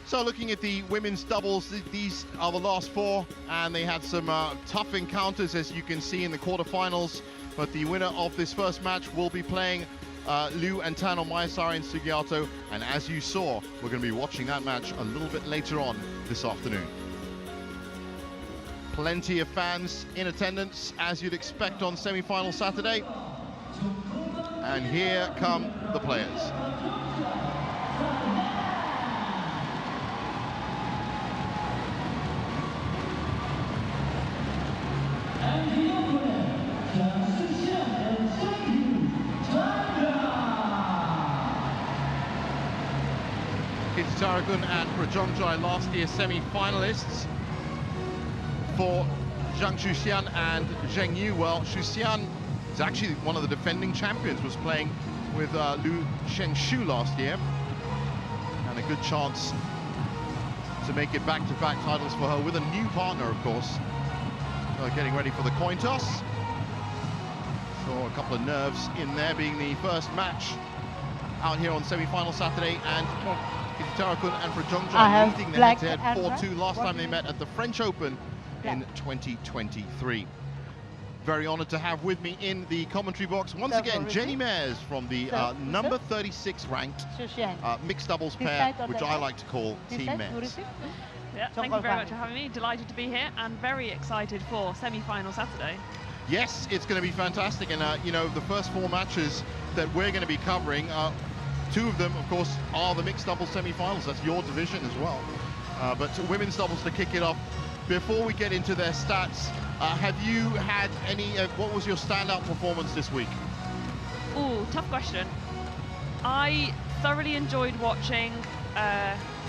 So looking at the women's doubles, these are the last four, and they had some tough encounters, as you can see in the quarterfinals. But the winner of this first match will be playing Liu and Tano Mayasari and Sugiyato. And as you saw, we're going to be watching that match a little bit later on this afternoon. Plenty of fans in attendance, as you'd expect on semi-final Saturday. And here come the players. Kititharakul and Prajongjai, last year semi-finalists for Zhang Shuxian and Zheng. Well, Shuxian is actually one of the defending champions, was playing with Liu Shengshu last year, and a good chance to make it back-to-back titles for her with a new partner, of course. Getting ready for the coin toss. Saw a couple of nerves in there, being the first match out here on semi-final Saturday, and Kititharakul and Prajongjai leading the head-to-head 4-2 last time they met at the French Open in 2023. Very honored to have with me in the commentary box once again Jenny Mares from the number 36 ranked mixed doubles pair, which I like to call Team Mares. Yeah, thank you very much for having me. Delighted to be here and very excited for semi-final Saturday. Yes, it's going to be fantastic, and you know, the first four matches that we're going to be covering, two of them, of course, are the mixed doubles semi-finals. That's your division as well. But women's doubles to kick it off. Before we get into their stats, have you had any? What was your standout performance this week? Ooh, tough question. I thoroughly enjoyed watching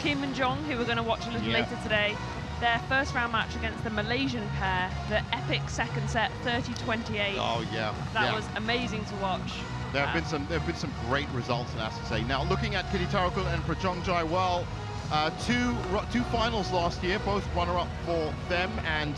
Kim and Zhang, who we're going to watch a little later today, their first round match against the Malaysian pair, the epic second set, 30-28. Oh yeah, that was amazing to watch. There have been some great results, I have to say. Now looking at Kititharakul and Prajongjai, well, two finals last year, both runner-up for them, and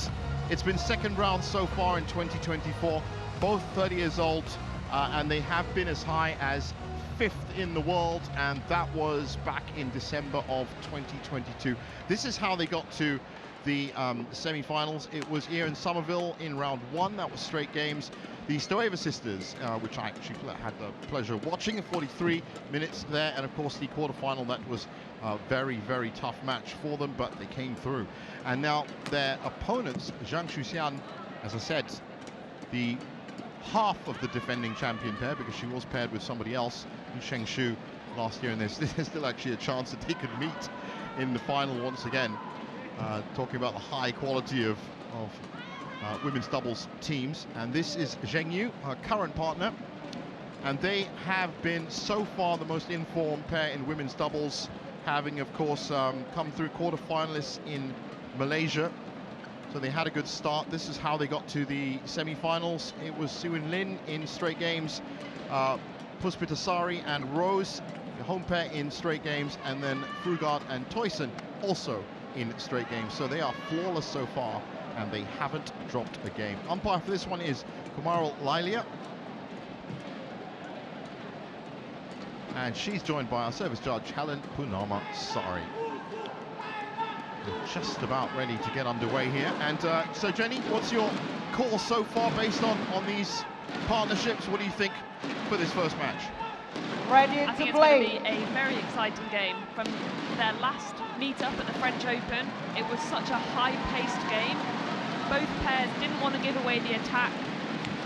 it's been second round so far in 2024. Both 30 years old, and they have been as high as 5th in the world, and that was back in December of 2022. This is how they got to the semi-finals. It was here in Somerville in round one. That was straight games. The Stoeva sisters, which I actually had the pleasure of watching, 43 minutes there, and of course the quarterfinal, that was a very, very tough match for them, but they came through. And now their opponents, Zhang Shuxian, as I said, the half of the defending champion pair, because she was paired with somebody else in Shengshu last year, and there's still actually a chance that they could meet in the final once again. Talking about the high quality of women's doubles teams. And this is Zheng, her current partner, and they have been so far the most informed pair in women's doubles, having of course come through quarterfinalists in Malaysia. So they had a good start. This is how they got to the semi-finals. It was Suin Lin in straight games, Puspitasari and Rose, the home pair in straight games, and then Frugard and Toyson also in straight games. So they are flawless so far, and they haven't dropped a game. Umpire for this one is Kumaril Lailia, and she's joined by our service judge Helen Punama Sari. We're just about ready to get underway here. And so Jenny, what's your call so far based on these partnerships? What do you think for this first match? Ready I think to play. It's going to be a very exciting game. From their last meet-up at the French Open, it was such a high-paced game. Both pairs didn't want to give away the attack,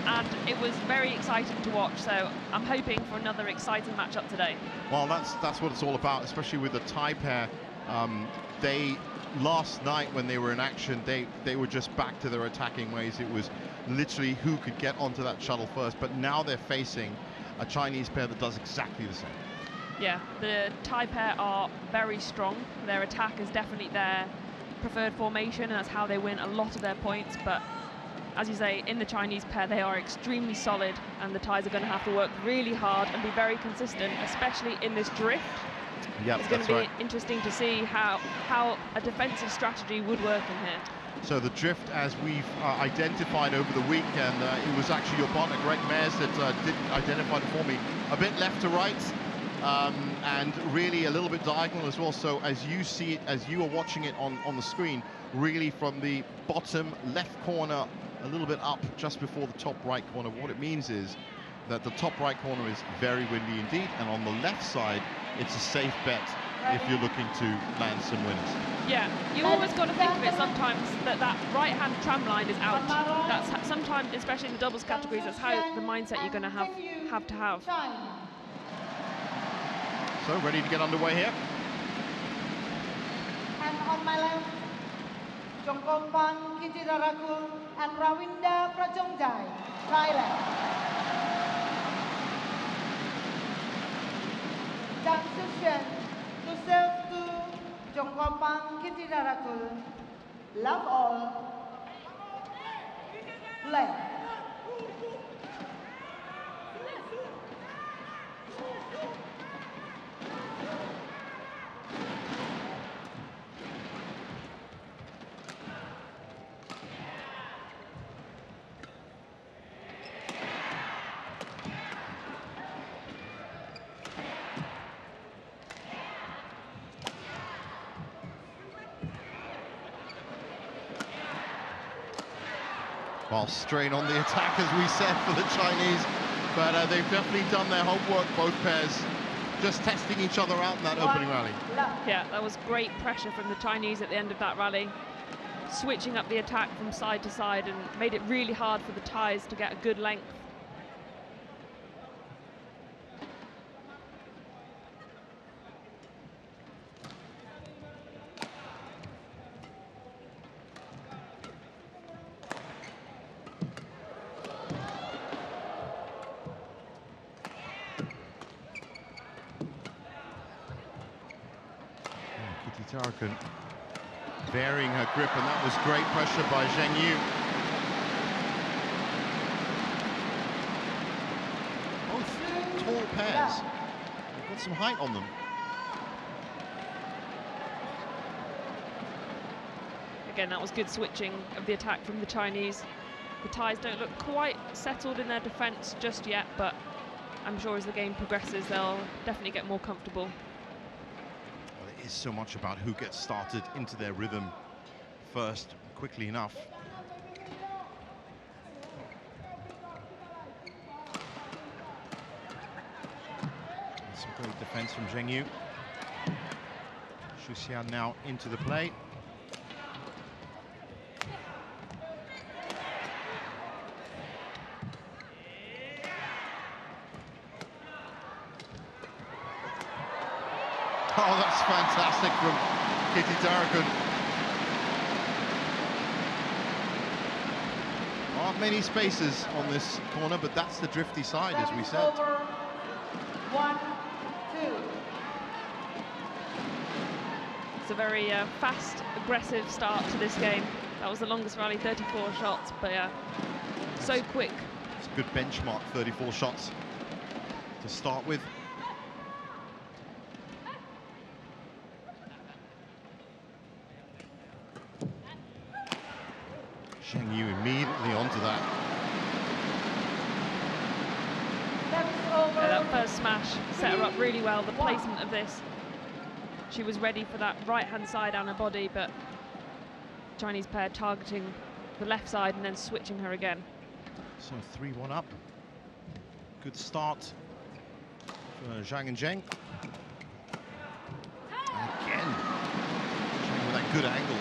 and it was very exciting to watch. So I'm hoping for another exciting matchup today. Well, that's what it's all about, especially with the Thai pair. They last night when they were in action, they were just back to their attacking ways. It was literally who could get onto that shuttle first. But now they're facing a Chinese pair that does exactly the same. Yeah, the Thai pair are very strong. Their attack is definitely their preferred formation, and that's how they win a lot of their points. But as you say, in the Chinese pair, they are extremely solid, and the Thais are going to have to work really hard and be very consistent, especially in this drift. Yeah, it's going to be interesting to see how a defensive strategy would work in here. So the drift, as we've identified over the week, and it was actually your partner Greg Mares that did identify it for me, a bit left to right. and really a little bit diagonal as well. So as you see it, as you are watching it on the screen, really from the bottom left corner, a little bit up just before the top right corner. What it means is that the top right corner is very windy indeed, and on the left side, it's a safe bet if you're looking to land some winners. Yeah, you always got to think of it sometimes that right-hand tram line is out. That's sometimes, especially in the doubles categories, that's how the mindset you're going to have to have. So ready to get underway here. And on my left, Jongkongpan Kititharakul and Rawinda Prajongjai, Thailand. Zhang to serve to Jongkongpan Kititharakul. Love all. Play. Well, strain on the attack, as we said, for the Chinese, but they've definitely done their homework, both pairs, just testing each other out in that opening rally. Yeah, that was great pressure from the Chinese at the end of that rally, switching up the attack from side to side and made it really hard for the Thais to get a good length. Kititharakul varying her grip, and that was great pressure by Zheng Yu. Both tall pairs. They've got some height on them. Again, that was good switching of the attack from the Chinese. The Thais don't look quite settled in their defence just yet, but I'm sure as the game progresses, they'll definitely get more comfortable. Is so much about who gets started into their rhythm first, quickly enough. Some great defense from Zheng Yu. Xu Xian now into the play. Oh, that's fantastic from Kititharakul. Aren't many spaces on this corner, but that's the drifty side, as we said. 1-2. It's a very fast, aggressive start to this game. That was the longest rally, 34 shots, but yeah, so quick. It's a good benchmark, 34 shots to start with. Zheng Yu immediately onto that. Yeah, that first smash set her up really well. The placement of this, she was ready for that right-hand side on her body, but Chinese pair targeting the left side and then switching her again. So 3-1 up. Good start for Zhang and Zheng. And again, Zheng with that good angle.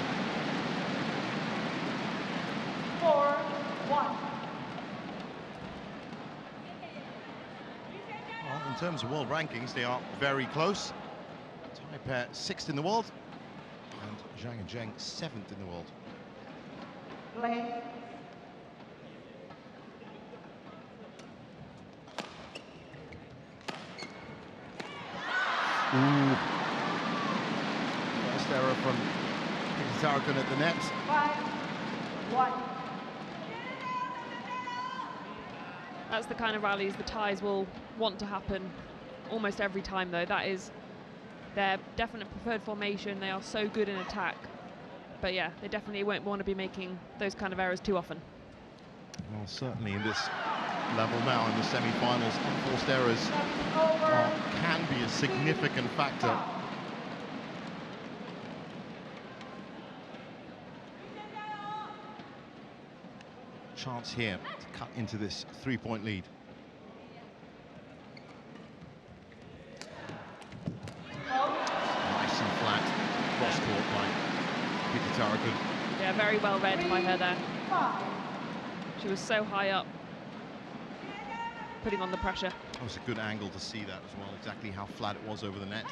4-1. Well, in terms of world rankings, they are very close. Thai pair 6th in the world, and Zhang and Zheng 7th in the world. Play. Ooh. First error from Kititharakul at the net. 5-1. That's the kind of rallies the Thais will want to happen almost every time, though. That is their definite preferred formation. They are so good in attack. But yeah, they definitely won't want to be making those kind of errors too often. Well, certainly in this level now, in the semi-finals, unforced errors can be a significant factor. Chance here to cut into this 3-point lead. Nice and flat cross court by Kititharakul. Yeah, very well read by her there. She was so high up, putting on the pressure. That was a good angle to see that as well, exactly how flat it was over the net.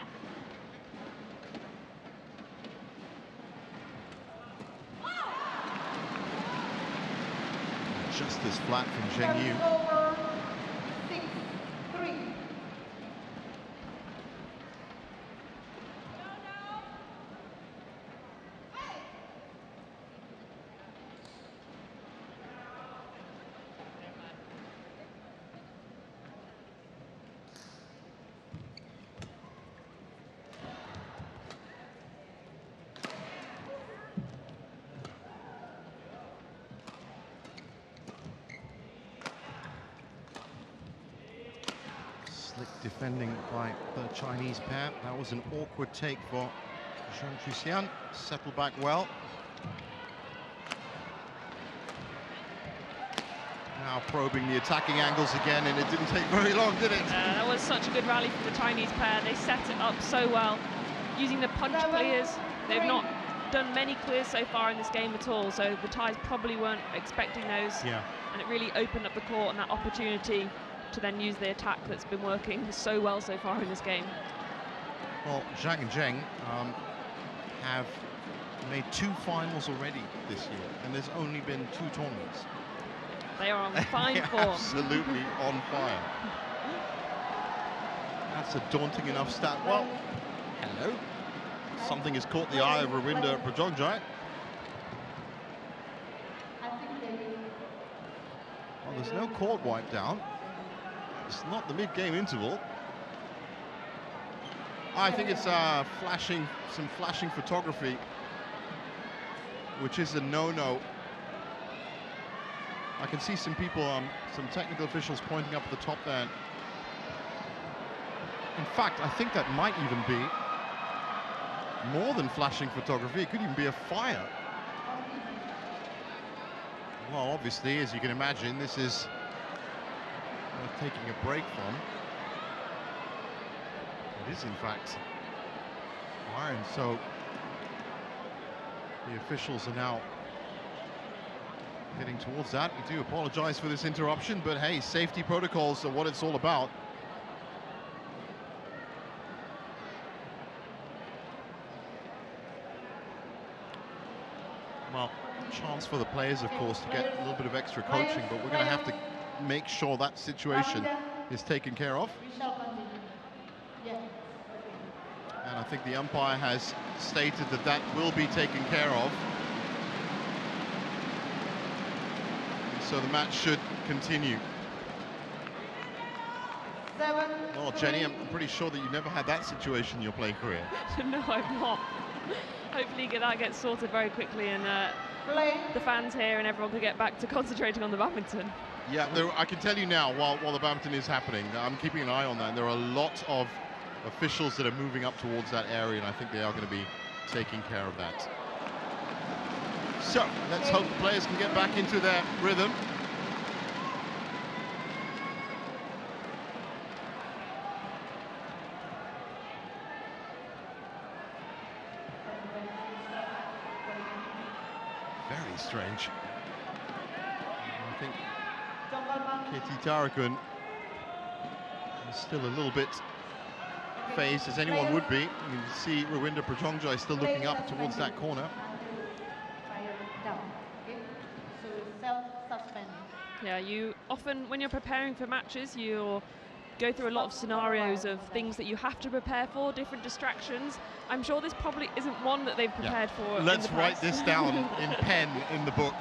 Just as flat from Zheng Yu. Over 6-3. Slick defending by the Chinese pair. That was an awkward take for Zhang. Settled back well. Now probing the attacking angles again, and it didn't take very long, did it? That was such a good rally from the Chinese pair. They set it up so well, using the punch clears. They've not done many clears so far in this game at all, so the Thais probably weren't expecting those. Yeah. And it really opened up the court and that opportunity to then use the attack that's been working so well so far in this game. Well, Zhang and Zheng have made 2 finals already this year, and there's only been 2 tournaments. They are on fine form. Absolutely on fire. That's a daunting enough stat. Well, hello. Something has caught the eye of Rawinda Prajongjai. Well, there's no court wipe down. It's not the mid-game interval. I think it's some flashing photography, which is a no-no. I can see some people, some technical officials pointing up at the top there. In fact, I think that might even be more than flashing photography. It could even be a fire. Well, obviously, as you can imagine, this is worth taking a break from. It is, in fact, iron. So the officials are now heading towards that. We do apologize for this interruption, but hey, safety protocols are what it's all about. Well, chance for the players, of course, to get a little bit of extra coaching, but we're going to have to make sure that situation is taken care of. And I think the umpire has stated that that will be taken care of. So the match should continue. Well, Jenny, I'm pretty sure that you've never had that situation in your playing career. No, I've not. Hopefully that gets sorted very quickly, and the fans here and everyone can get back to concentrating on the badminton. Yeah, I can tell you now, while the badminton is happening, I'm keeping an eye on that, and there are a lot of officials that are moving up towards that area, and I think they are going to be taking care of that. So, let's hope the players can get back into their rhythm. Very strange. I think Kititharakul is still a little bit phased, as anyone would be. You can see Rawinda Prajongjai still looking up towards that corner. Yeah, you often, when you're preparing for matches, you'll go through a lot of scenarios of things that you have to prepare for, different distractions. I'm sure this probably isn't one that they've prepared for. Let's write this down in pen in the book.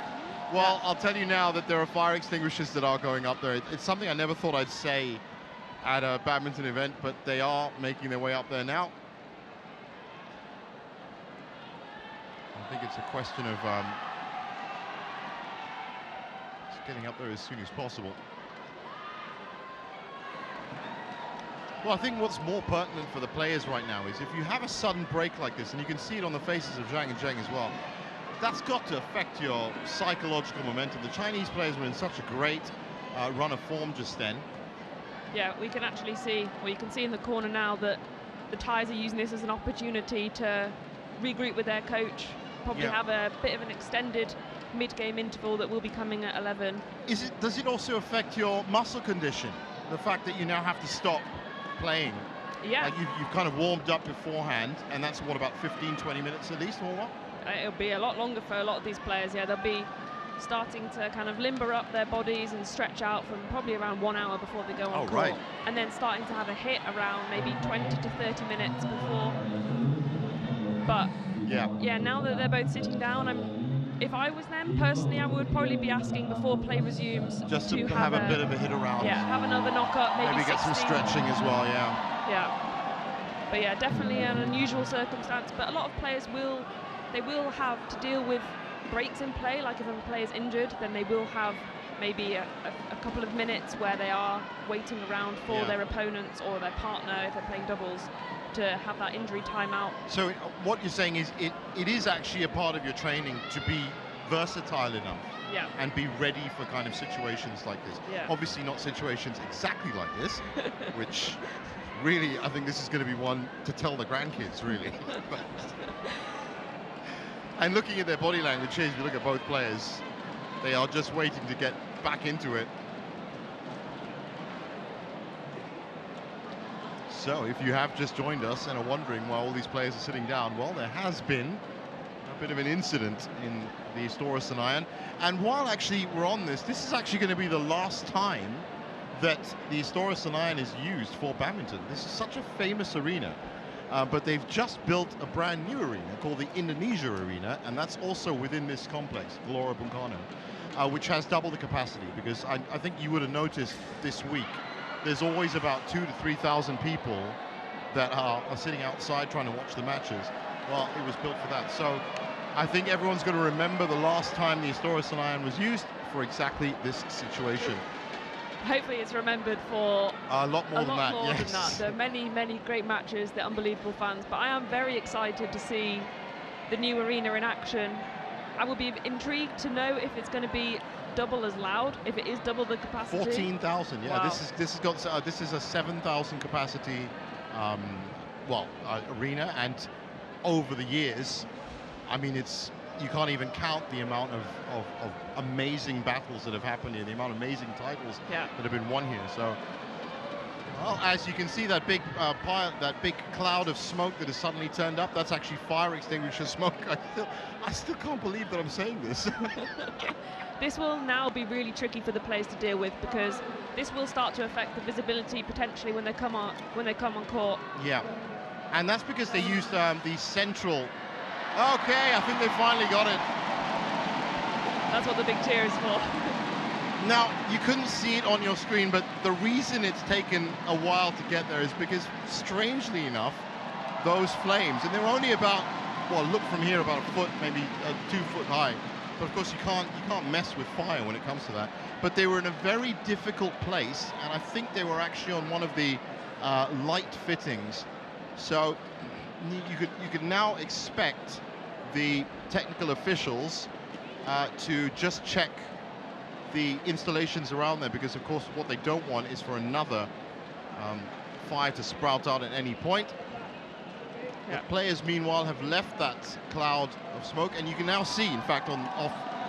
Well, I'll tell you now that there are fire extinguishers that are going up there. It's something I never thought I'd say at a badminton event, but they are making their way up there now. I think it's a question of just getting up there as soon as possible. Well, I think what's more pertinent for the players right now is if you have a sudden break like this, and you can see it on the faces of Zhang and Zheng as well, that's got to affect your psychological momentum. The Chinese players were in such a great run of form just then. Yeah, we can actually see, well, you can see in the corner now that the Thais are using this as an opportunity to regroup with their coach, probably have a bit of an extended mid-game interval that will be coming at 11. Does it also affect your muscle condition? The fact that you now have to stop playing? Yeah. Like you've kind of warmed up beforehand, and that's what, about 15, 20 minutes at least, warm up? It'll be a lot longer for a lot of these players, yeah. They'll be starting to kind of limber up their bodies and stretch out from probably around 1 hour before they go on court. Right. And then starting to have a hit around maybe 20 to 30 minutes before. But yeah, now that they're both sitting down, if I was them personally, I would probably be asking before play resumes just to have a bit of a hit around. Yeah, have another knock up, maybe get some stretching as well, Yeah. But yeah, definitely an unusual circumstance. But a lot of players will have to deal with breaks in play. Like if a player is injured, then they will have maybe a couple of minutes where they are waiting around for their opponents or their partner, if they're playing doubles, to have that injury timeout. So what you're saying is it is actually a part of your training to be versatile enough and be ready for kind of situations like this. Obviously not situations exactly like this, which really I think this is going to be one to tell the grandkids, really. And looking at their body language here, if you look at both players, they are just waiting to get back into it. So if you have just joined us and are wondering why all these players are sitting down, well, there has been a bit of an incident in the Istora Senayan. And while actually we're on this is actually going to be the last time that the Istora Senayan is used for badminton. This is such a famous arena. But they've just built a brand new arena called the Indonesia Arena, and that's also within this complex, Gelora Bung Karno, which has double the capacity, because I think you would have noticed this week, there's always about 2,000 to 3,000 people that are sitting outside trying to watch the matches. Well, it was built for that. So I think everyone's going to remember the last time the Istora Senayan was used for exactly this situation. Hopefully it's remembered for a lot more than that. There are many, many great matches, the unbelievable fans, but I am very excited to see the new arena in action. I will be intrigued to know if it's going to be double as loud, if it is double the capacity. 14,000, yeah. Wow. This is a 7,000 capacity arena, and over the years, I mean, you can't even count the amount of amazing battles that have happened here, the amount of amazing titles that have been won here. So, well, as you can see, that big cloud of smoke that has suddenly turned up, that's actually fire extinguisher smoke. I still can't believe that I'm saying this. This will now be really tricky for the players to deal with, because this will start to affect the visibility potentially when they come on court. Yeah, and that's because they used the central. Okay, I think they finally got it. That's what the big cheer is for. Now, you couldn't see it on your screen, but the reason it's taken a while to get there is because, strangely enough, those flames, and they're only about, well, look from here, about a foot, maybe 2 foot high. But of course, you can't mess with fire when it comes to that. But they were in a very difficult place, and I think they were actually on one of the light fittings. So you could now expect the technical officials to just check the installations around there, because of course what they don't want is for another fire to sprout out at any point. The players meanwhile have left that cloud of smoke, and you can now see, in fact,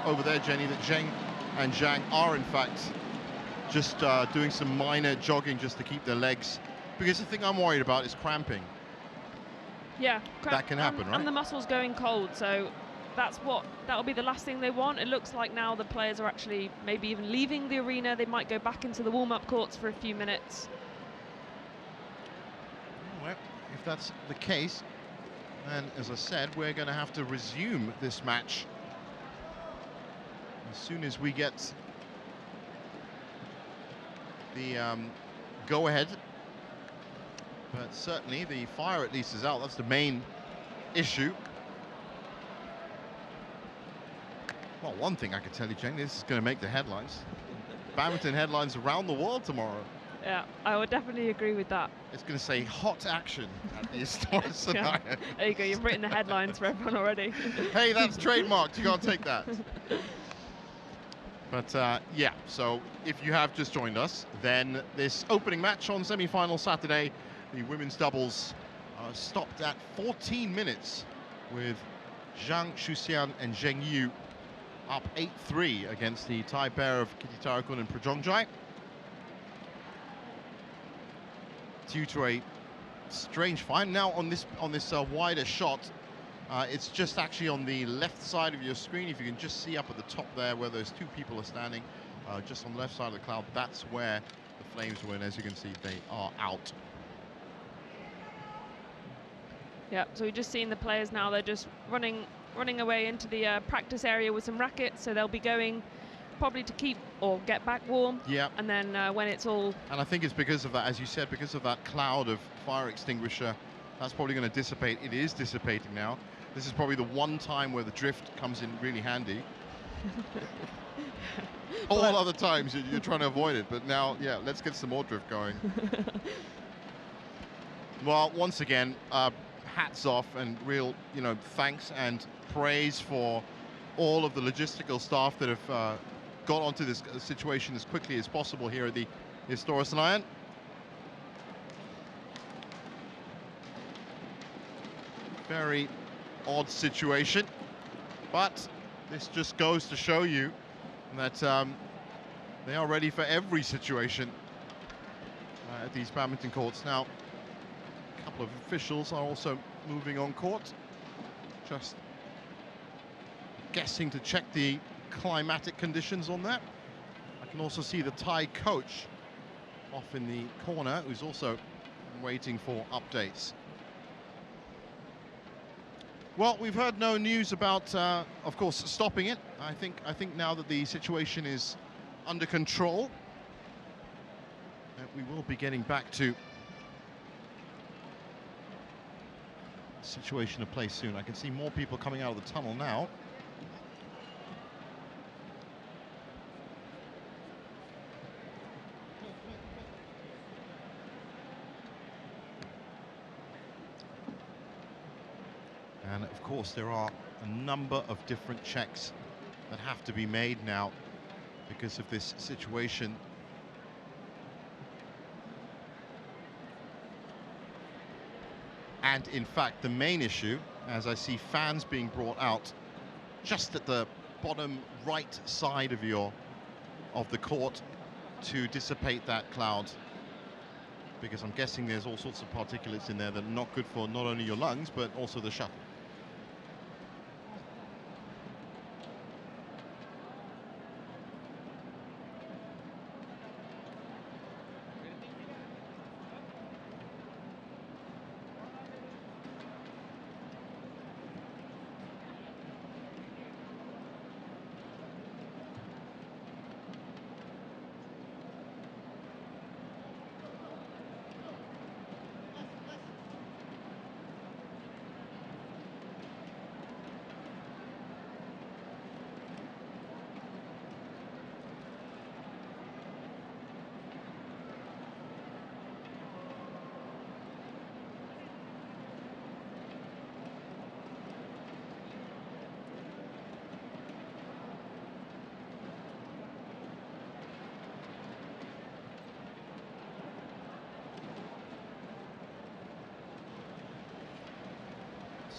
over there, Jenny, that Zheng and Zhang are in fact just doing some minor jogging just to keep their legs, because the thing I'm worried about is cramping. Yeah, that can happen, right? And the muscles going cold, so that'll be the last thing they want. It looks like now the players are actually maybe even leaving the arena. They might go back into the warm-up courts for a few minutes. Well, if that's the case, then as I said, we're going to have to resume this match as soon as we get the go-ahead. But certainly the fire at least is out. That's the main issue. Well, one thing I can tell you, Zheng, this is going to make the headlines. Badminton headlines around the world tomorrow. Yeah, I would definitely agree with that. It's going to say hot action at the Historic Yeah. There you go, you've written the headlines for everyone already. Hey, that's trademarked, you can't take that. But yeah, so if you have just joined us, then this opening match on semi-final Saturday, the women's doubles stopped at 14 minutes with Zhang Shuxian and Zheng Yu up 8-3 against the Thai pair of Kititharakul and Prajongjai. Due to a strange find. Now on this wider shot, it's just actually on the left side of your screen. If you can just see up at the top there where those two people are standing, just on the left side of the cloud, that's where the flames were, and as you can see, they are out. Yeah, so we've just seen the players now, they're just running away into the practice area with some rackets, so they'll be going probably to keep or get back warm. Yeah. And then when it's all... And I think it's because of that, as you said, because of that cloud of fire extinguisher, that's probably going to dissipate. It is dissipating now. This is probably the one time where the drift comes in really handy. All other times you're trying to avoid it, but now, yeah, let's get some more drift going. Well, once again, hats off and real, thanks and praise for all of the logistical staff that have got onto this situation as quickly as possible here at the Historic. Very odd situation, but this just goes to show you that they are ready for every situation at these badminton courts. Now, a couple of officials are also moving on court, just guessing to check the climatic conditions on that. I can also see the Thai coach off in the corner, who's also waiting for updates. Well, we've heard no news about, of course, stopping it. I think now that the situation is under control, we will be getting back to the situation of play soon. I can see more people coming out of the tunnel now. And of course, there are a number of different checks that have to be made now because of this situation. And in fact, the main issue, as I see fans being brought out just at the bottom right side of the court to dissipate that cloud, because I'm guessing there's all sorts of particulates in there that are not good for not only your lungs but also the shuttle.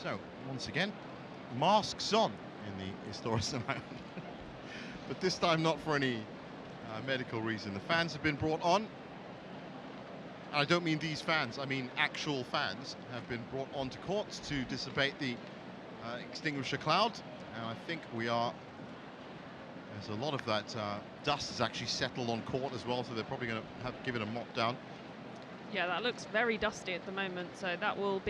So, once again, masks on in the Historic. But this time not for any medical reason. The fans have been brought on. And I don't mean these fans, I mean actual fans have been brought onto courts to dissipate the extinguisher cloud. And I think there's a lot of that dust has actually settled on court as well, so they're probably going to give it a mop down. Yeah, that looks very dusty at the moment, so that will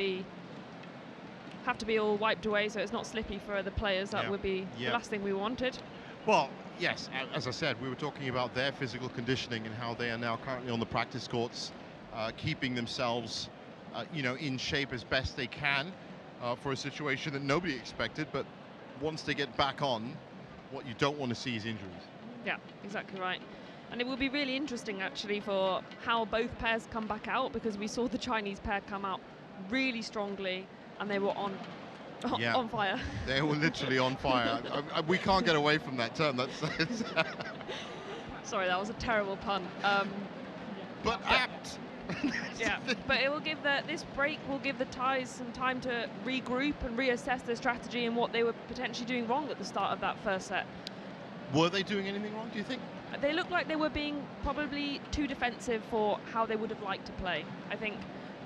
have to be all wiped away so it's not slippy for the players. That would be the last thing we wanted. Well, yes, as I said, we were talking about their physical conditioning and how they are now currently on the practice courts, keeping themselves, in shape as best they can for a situation that nobody expected. But once they get back on, what you don't want to see is injuries. Yeah, exactly right. And it will be really interesting actually for how both pairs come back out, because we saw the Chinese pair come out really strongly and they were on fire. They were literally on fire. We can't get away from that term. That's Sorry, that was a terrible pun. but apt. Yeah, but it will give this break will give the Thais some time to regroup and reassess their strategy and what they were potentially doing wrong at the start of that first set. Were they doing anything wrong, do you think? They looked like they were being probably too defensive for how they would have liked to play. I think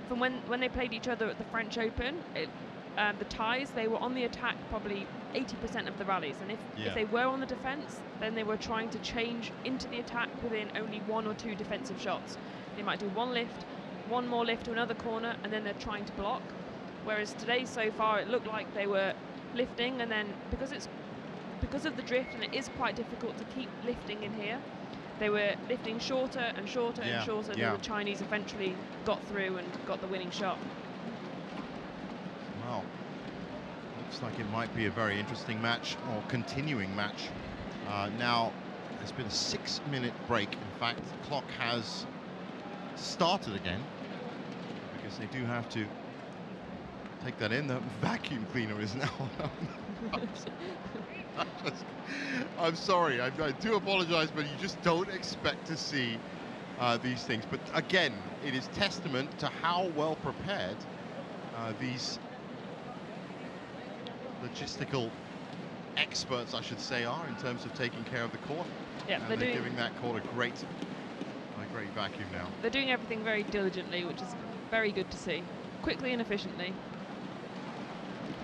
from when they played each other at the French Open, the Thais, they were on the attack probably 80% of the rallies, and if they were on the defence, then they were trying to change into the attack within only 1 or 2 defensive shots. They might do one lift, one more lift to another corner, and then they're trying to block. Whereas today, so far, it looked like they were lifting, and then because of the drift, and it is quite difficult to keep lifting in here, they were lifting shorter and shorter and shorter, and the Chinese eventually got through and got the winning shot. Well, looks like it might be a very interesting match, or continuing match. Now, there's been a 6-minute break. In fact, the clock has started again, because they do have to take that in. The vacuum cleaner is now I'm sorry, I do apologize, but you just don't expect to see these things. But again, it is testament to how well prepared these logistical experts, I should say, are in terms of taking care of the court. Yeah, and they're giving that court a great vacuum now. They're doing everything very diligently, which is very good to see, quickly and efficiently.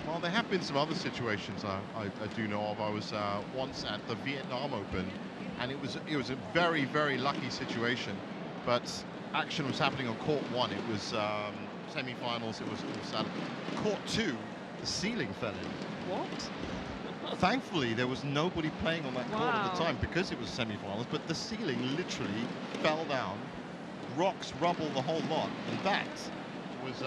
Well, there have been some other situations I do know of. I was once at the Vietnam Open, and it was a very, very lucky situation, but action was happening on court 1. It was semi-finals. It was at court 2. The ceiling fell in. What? Thankfully, there was nobody playing on that court at the time, because it was semi-finals, but the ceiling literally fell down, rocks, rubble, the whole lot, and that was,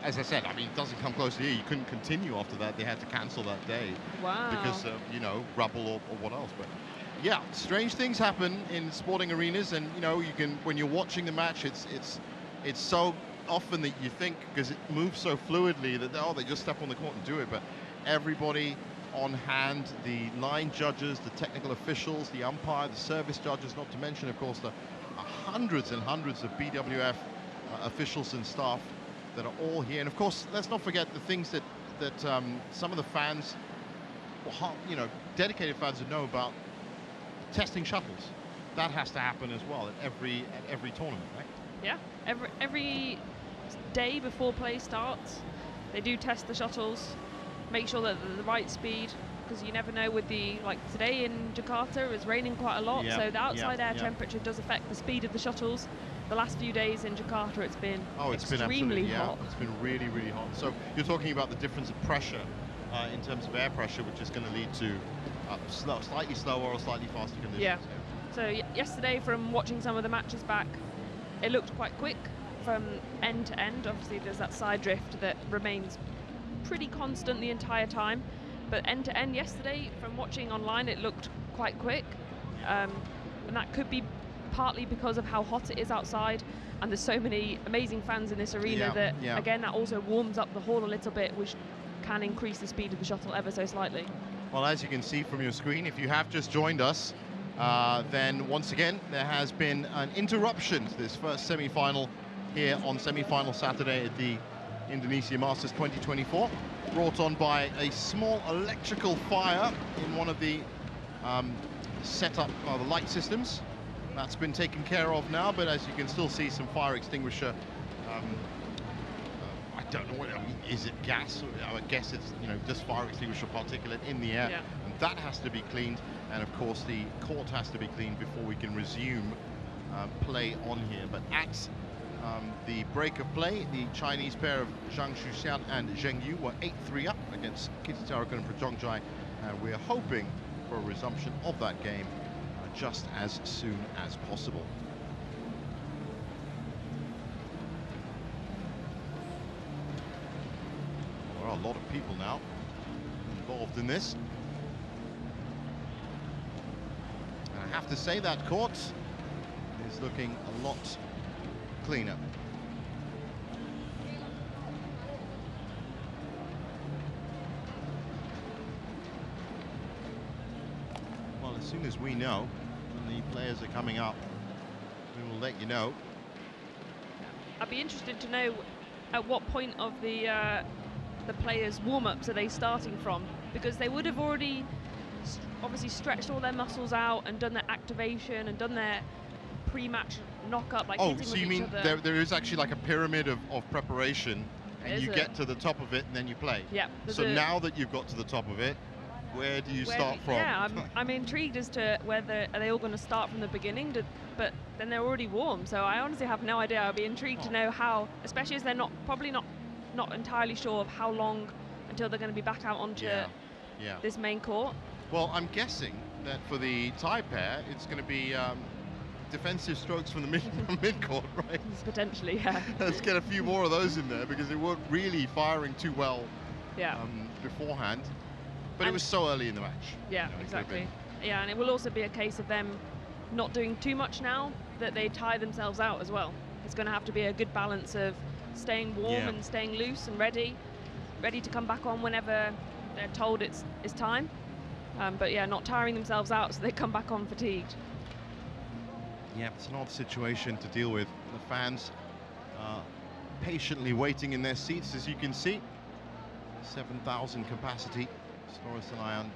as I said, I mean, it doesn't come close to here. You couldn't continue after that. They had to cancel that day because of, you know, rubble or what else. But yeah, strange things happen in sporting arenas, and you know, you can, when you're watching the match, it's so often that you think, because it moves so fluidly, that they just step on the court and do it. But everybody on hand, the 9 judges, the technical officials, the umpire, the service judges, not to mention, of course, the hundreds and hundreds of BWF officials and staff that are all here. And of course, let's not forget the things that some of the fans, you know, dedicated fans would know about testing shuttles. That has to happen as well at every tournament, right? Yeah, every day before play starts, they do test the shuttles, make sure that they're the right speed, because you never know with the, like today in Jakarta, it's raining quite a lot, so the outside air temperature does affect the speed of the shuttles. The last few days in Jakarta, it's been extremely hot. It's been really, really hot. So you're talking about the difference of pressure in terms of air pressure, which is going to lead to slightly slower or slightly faster conditions. Yeah. So yesterday, from watching some of the matches back, it looked quite quick from end to end. Obviously, there's that side drift that remains pretty constant the entire time. But end to end yesterday, from watching online, it looked quite quick. And that could be partly because of how hot it is outside, and there's so many amazing fans in this arena that, again, that also warms up the hall a little bit, which can increase the speed of the shuttle ever so slightly. Well, as you can see from your screen, if you have just joined us, then once again, there has been an interruption to this first semi-final here on semi-final Saturday at the Indonesia Masters 2024, brought on by a small electrical fire in one of the setup of the light systems. That's been taken care of now, but as you can still see, some fire extinguisher. I don't know what, I mean, is it gas? I would guess it's, you know, just fire extinguisher particulate in the air, and that has to be cleaned. And of course, the court has to be cleaned before we can resume play on here. But at the break of play, the Chinese pair of Zhang and Zheng were 8-3 up against Kititharakul and Prajongjai. We're hoping for a resumption of that game just as soon as possible. There are a lot of people now involved in this. And I have to say that court is looking a lot cleaner. Well, as soon as we know when the players are coming up, we will let you know. I'd be interested to know at what point of the players' warm-ups are they starting from, because they would have already obviously stretched all their muscles out and done their activation and done their pre-match knock-up, like hitting so with you each mean other. there is actually like a pyramid of preparation, and you get to the top of it and then you play. Yeah. So now that you've got to the top of it, where do you start from? Yeah, I'm intrigued as to whether are they all going to start from the beginning, but then they're already warm. So I honestly have no idea. I'd be intrigued to know how, especially as they're probably not entirely sure of how long until they're going to be back out onto this main court. Well, I'm guessing that for the Thai pair, it's going to be defensive strokes from the mid-court, right? Potentially, yeah. Let's get a few more of those in there, because they weren't really firing too well beforehand. But it was so early in the match. Yeah, exactly. Yeah, and it will also be a case of them not doing too much now, that they tie themselves out as well. It's going to have to be a good balance of staying warm and staying loose and ready to come back on whenever they're told it's time. But yeah, not tiring themselves out so they come back on fatigued. Yeah, it's an odd situation to deal with. The fans patiently waiting in their seats, as you can see. 7,000 capacity. Storris Ion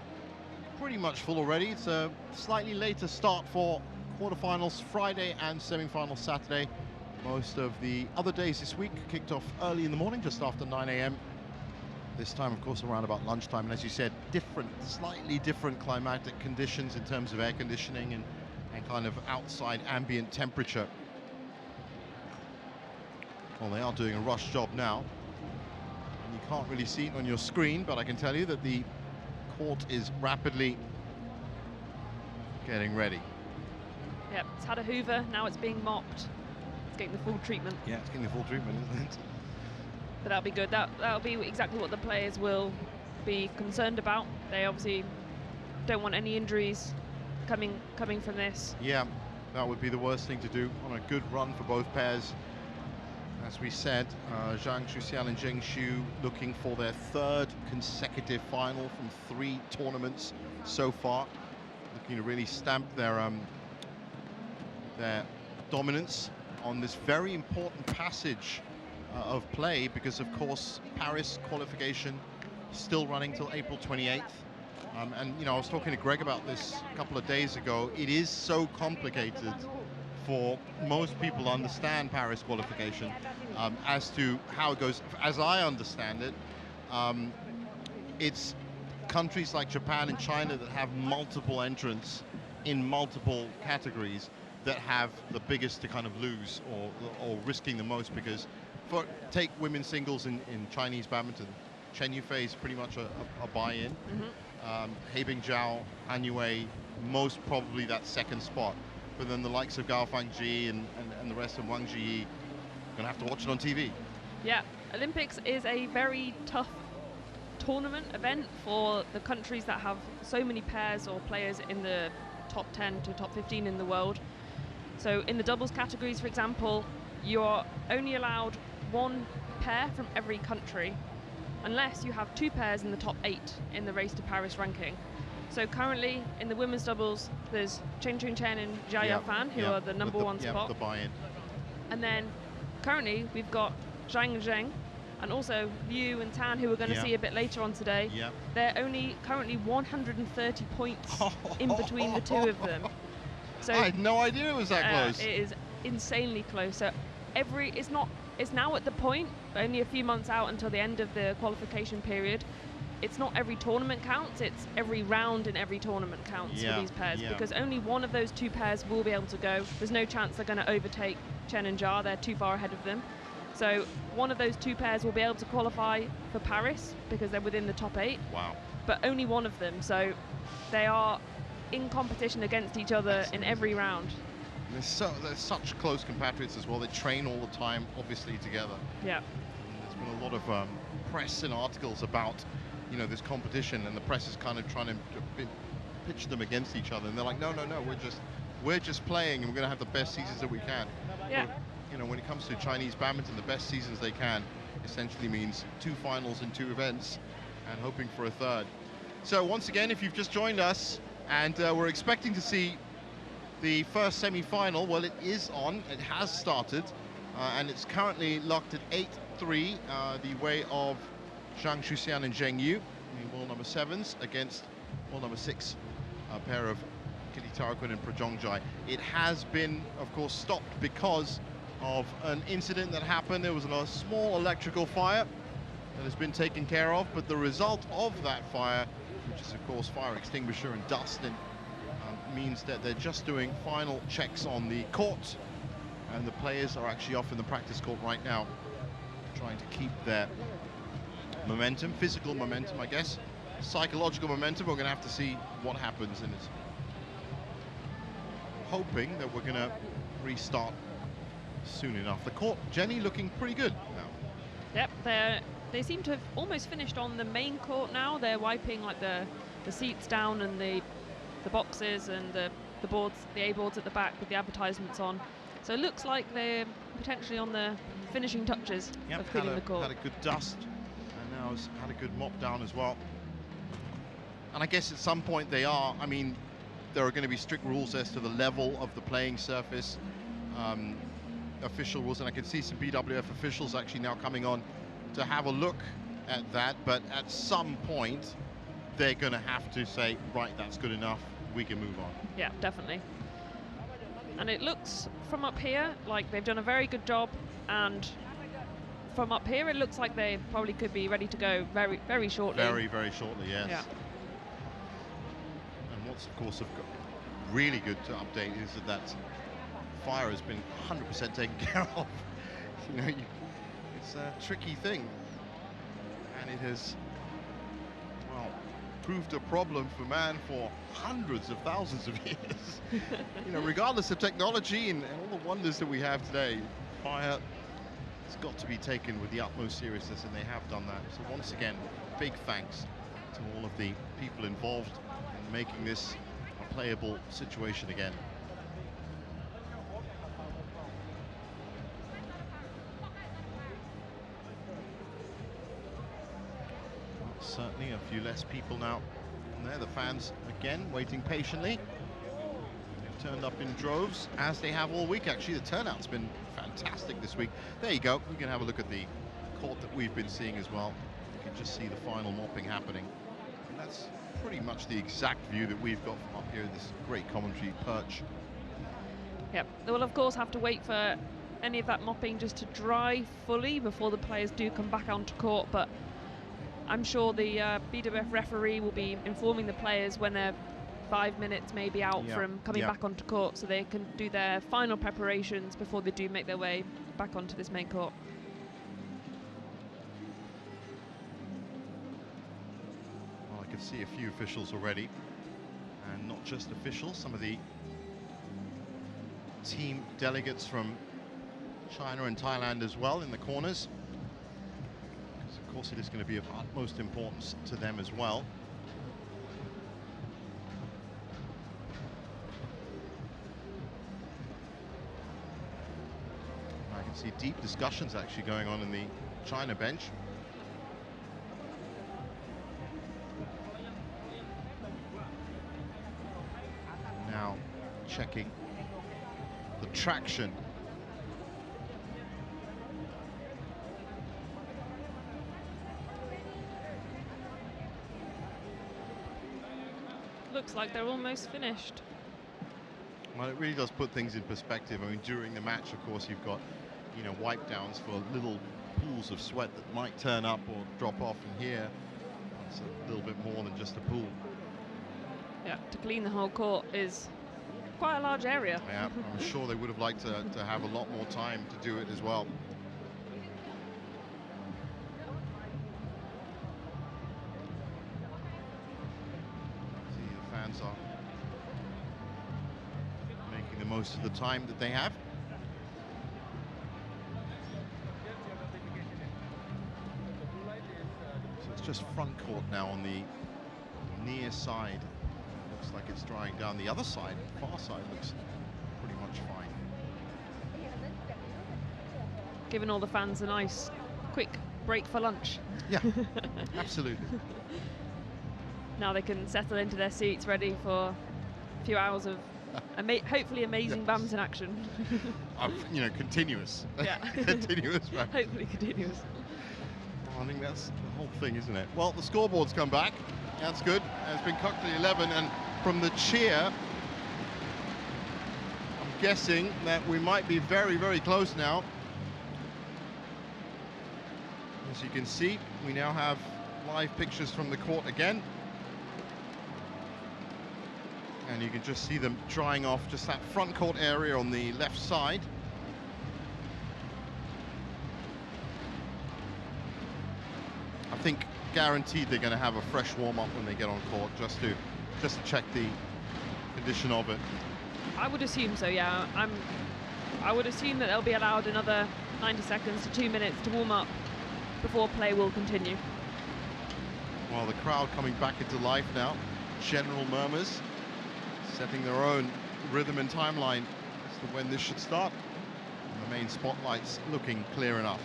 pretty much full already. It's a slightly later start for quarterfinals Friday and semi-finals Saturday. Most of the other days this week kicked off early in the morning, just after 9 a.m. This time, of course, around about lunchtime. And as you said, slightly different climatic conditions in terms of air conditioning and kind of outside ambient temperature. Well, they are doing a rush job now. And you can't really see it on your screen, but I can tell you that the court is rapidly getting ready. Yep, it's had a hoover, now it's being mopped. It's getting the full treatment. Yeah, it's getting the full treatment, isn't it? But that'll be good. That'll be exactly what the players will be concerned about. They obviously don't want any injuries coming from this. Yeah, that would be the worst thing to do on a good run for both pairs. As we said, Zhang Shuxian and Zheng Xu looking for their third consecutive final from 3 tournaments so far, looking to really stamp their dominance on this very important passage of play, because of course Paris qualification still running till April 28th. And you know, I was talking to Greg about this a couple of days ago. It is so complicated for most people to understand Paris qualification as to how it goes. As I understand it, it's countries like Japan and China that have multiple entrants in multiple categories that have the biggest to kind of lose or risking the most, because take women's singles in Chinese badminton, Chen Yufei is pretty much a buy-in. He Bingjiao, Han Yue, most probably that second spot. But then the likes of Gao Fangji and the rest of Wang Zhiyi, gonna have to watch it on TV. Yeah, Olympics is a very tough tournament event for the countries that have so many pairs or players in the top 10 to top 15 in the world. So in the doubles categories, for example, you're only allowed 1 pair from every country, unless you have 2 pairs in the top 8 in the Race to Paris ranking. So currently in the women's doubles, there's Chen Chun-Chen and Jia Fan, who are the number 1 spot. The buy-in. And then currently we've got Zhang and Zheng, and also Liu and Tan, who we're going to see a bit later on today. They're only currently 130 points in between the 2 of them. So I had no idea it was that close. It is insanely close. So it's now at the point, only a few months out until the end of the qualification period. It's not every tournament counts, it's every round in every tournament counts for these pairs, because only one of those 2 pairs will be able to go. There's no chance they're going to overtake Chen and Jia, they're too far ahead of them. So one of those 2 pairs will be able to qualify for Paris because they're within the top 8. Wow. But only one of them, so they are in competition against each other in every round. They're such close compatriots as well. They train all the time, obviously, together. Yeah. There's been a lot of press and articles about, you know, this competition, and the press is kind of trying to pitch them against each other, and they're like, no, we're just we're just playing and we're going to have the best seasons that we can. Yeah. But, you know, when it comes to Chinese badminton, the best seasons they can essentially means 2 finals in 2 events and hoping for a third. So once again, if you've just joined us and we're expecting to see the first semi-final, well, it is on. It has started and it's currently locked at 8-3 the way of Zhang Shuxian and Zheng Yu, the world number 7s, against world number 6, a pair of Kititharakul and Prajongjai. It has been, of course, stopped because of an incident that happened. There was a small electrical fire that has been taken care of, but the result of that fire, which is of course fire extinguisher and dust, and means that they're just doing final checks on the court, and the players are actually off in the practice court right now, trying to keep their momentum, physical momentum, I guess, psychological momentum. We're going to have to see what happens, and it's hoping that we're going to restart soon enough. The court, Jenny, looking pretty good now. Yep, they seem to have almost finished on the main court now. They're wiping like the seats down and the boxes and the boards, the A boards at the back with the advertisements on. So it looks like they're potentially on the finishing touches of cleaning the court. Had a good dust, and now has had a good mop down as well. And I guess at some point they are. I mean, there are going to be strict rules as to the level of the playing surface, official rules, and I can see some BWF officials actually now coming on to have a look at that. But at some point, they're going to have to say, right, that's good enough, we can move on. Yeah, definitely. And it looks from up here like they've done a very good job, and from up here it looks like they probably could be ready to go very, very shortly. Very, very shortly, yes. Yeah. And what's, of course, really good to update is that fire has been 100% taken care of. You know, it's a tricky thing, and it has, well, proved a problem for man for hundreds of thousands of years. You know, regardless of technology and all the wonders that we have today, fire has got to be taken with the utmost seriousness, and they have done that. So once again, big thanks to all of the people involved in making this a playable situation again. Certainly a few less people now. And there, the fans again waiting patiently. They've turned up in droves, as they have all week. Actually, the turnout's been fantastic this week. There you go. We can have a look at the court that we've been seeing as well. You can just see the final mopping happening. And that's pretty much the exact view that we've got from up here in this great commentary perch. Yep, they will of course have to wait for any of that mopping just to dry fully before the players do come back onto court, but I'm sure the BWF referee will be informing the players when they're 5 minutes maybe out from coming back onto court, so they can do their final preparations before they do make their way back onto this main court. Well, I can see a few officials already, and not just officials, some of the team delegates from China and Thailand as well in the corners. Of course, it is going to be of utmost importance to them as well. I can see deep discussions actually going on in the China bench. Now checking the traction. Looks like they're almost finished. Well, it really does put things in perspective. I mean, during the match, of course, you've got, you know, wipe downs for little pools of sweat that might turn up or drop off, and here it's a little bit more than just a pool. Yeah, to clean the whole court is quite a large area. Yeah, I'm sure they would have liked to have a lot more time to do it as well. Are making the most of the time that they have. So it's just front court now on the near side Looks like it's drying down. The other side, far side, looks pretty much fine. Giving all the fans a nice, quick break for lunch. Yeah, absolutely. Now they can settle into their seats, ready for a few hours of hopefully amazing badminton action. You know, continuous. Yeah. Continuous badminton. Hopefully continuous. Well, I think that's the whole thing, isn't it? Well, the scoreboard's come back. That's good. It's been cut to 11, and from the cheer, I'm guessing that we might be very, very close now. As you can see, we now have live pictures from the court again. And you can just see them drying off just that front court area on the left side. I think guaranteed they're going to have a fresh warm-up when they get on court, just to check the condition of it. I would assume so, yeah. I would assume that they'll be allowed another 90 seconds to 2 minutes to warm up before play will continue. Well, the crowd coming back into life now. General murmurs, setting their own rhythm and timeline as to when this should start. And the main spotlight's looking clear enough.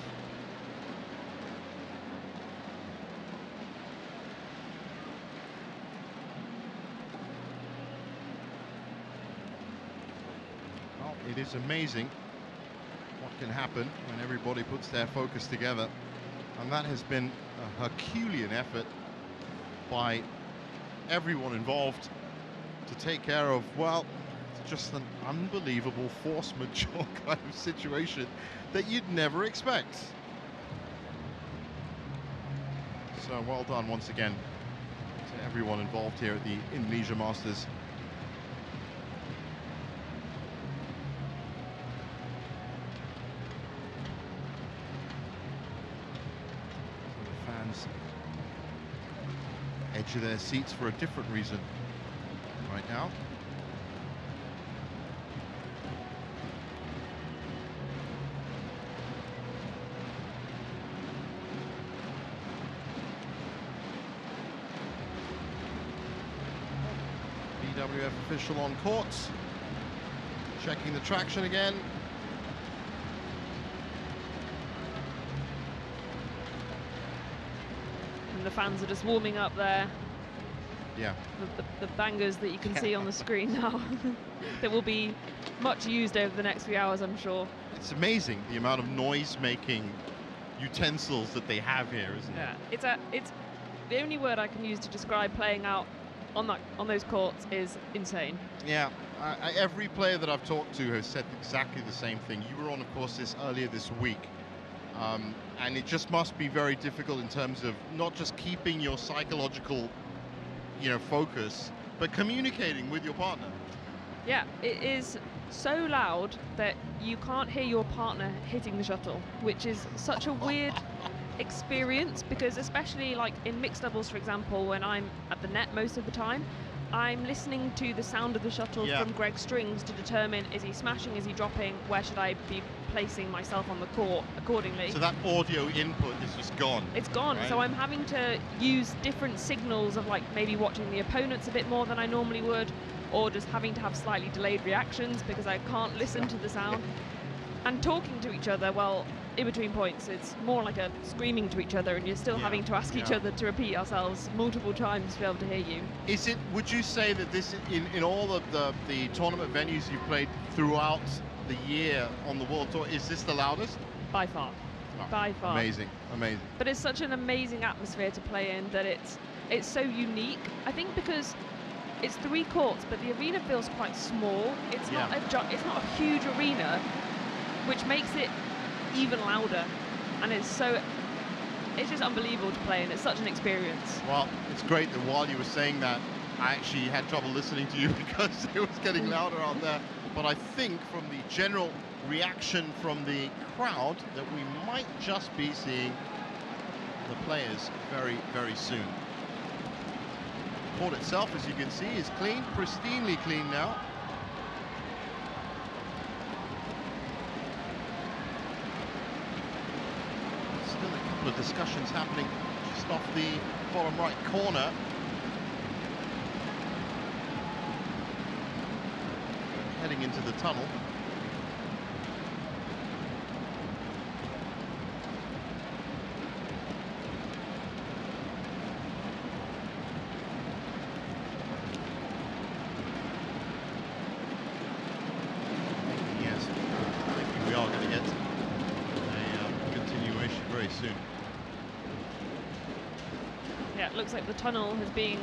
Well, it is amazing what can happen when everybody puts their focus together. And that has been a Herculean effort by everyone involved to take care of, well, it's just an unbelievable force majeure kind of situation that you'd never expect. So well done once again to everyone involved here at the Indonesia Masters. Edge of their seats for a different reason right now. BWF official on court, checking the traction again. The fans are just warming up there. Yeah. The bangers that you can see on the screen now that will be much used over the next few hours, I'm sure. It's amazing the amount of noise-making utensils that they have here, isn't it? Yeah, it's the only word I can use to describe playing out on those courts is insane. Yeah, every player that I've talked to has said exactly the same thing. You were on, of course, earlier this week. And it just must be very difficult in terms of not just keeping your psychological, focus, but communicating with your partner. Yeah, it is so loud that you can't hear your partner hitting the shuttle, which is such a weird experience, because especially like in mixed doubles, for example, when I'm at the net most of the time, I'm listening to the sound of the shuttle from Greg's strings to determine, is he smashing, is he dropping, where should I be placing myself on the court accordingly. So that audio input is just gone. It's gone, right? So I'm having to use different signals of like maybe watching the opponents a bit more than I normally would, or just having to have slightly delayed reactions because I can't listen to the sound. And talking to each other, well, in between points, it's more like a screaming to each other, and you're still having to ask each other to repeat ourselves multiple times to be able to hear you. Is it, would you say that this, in all of the tournament venues you've played throughout the year on the World Tour, is this the loudest? By far. Oh, by far. Amazing, amazing. But it's such an amazing atmosphere to play in that it's so unique. I think because it's 3 courts, but the arena feels quite small. It's not a huge arena, which makes it even louder, and it's just unbelievable to play, and it's such an experience. Well, it's great that while you were saying that, I actually had trouble listening to you because it was getting louder out there. But I think from the general reaction from the crowd that we might just be seeing the players very, very soon. The court itself, as you can see, is clean, pristinely clean now. Still a couple of discussions happening just off the bottom right corner. heading into the tunnel. Yes, I think we are going to get a continuation very soon. Yeah, it looks like the tunnel has been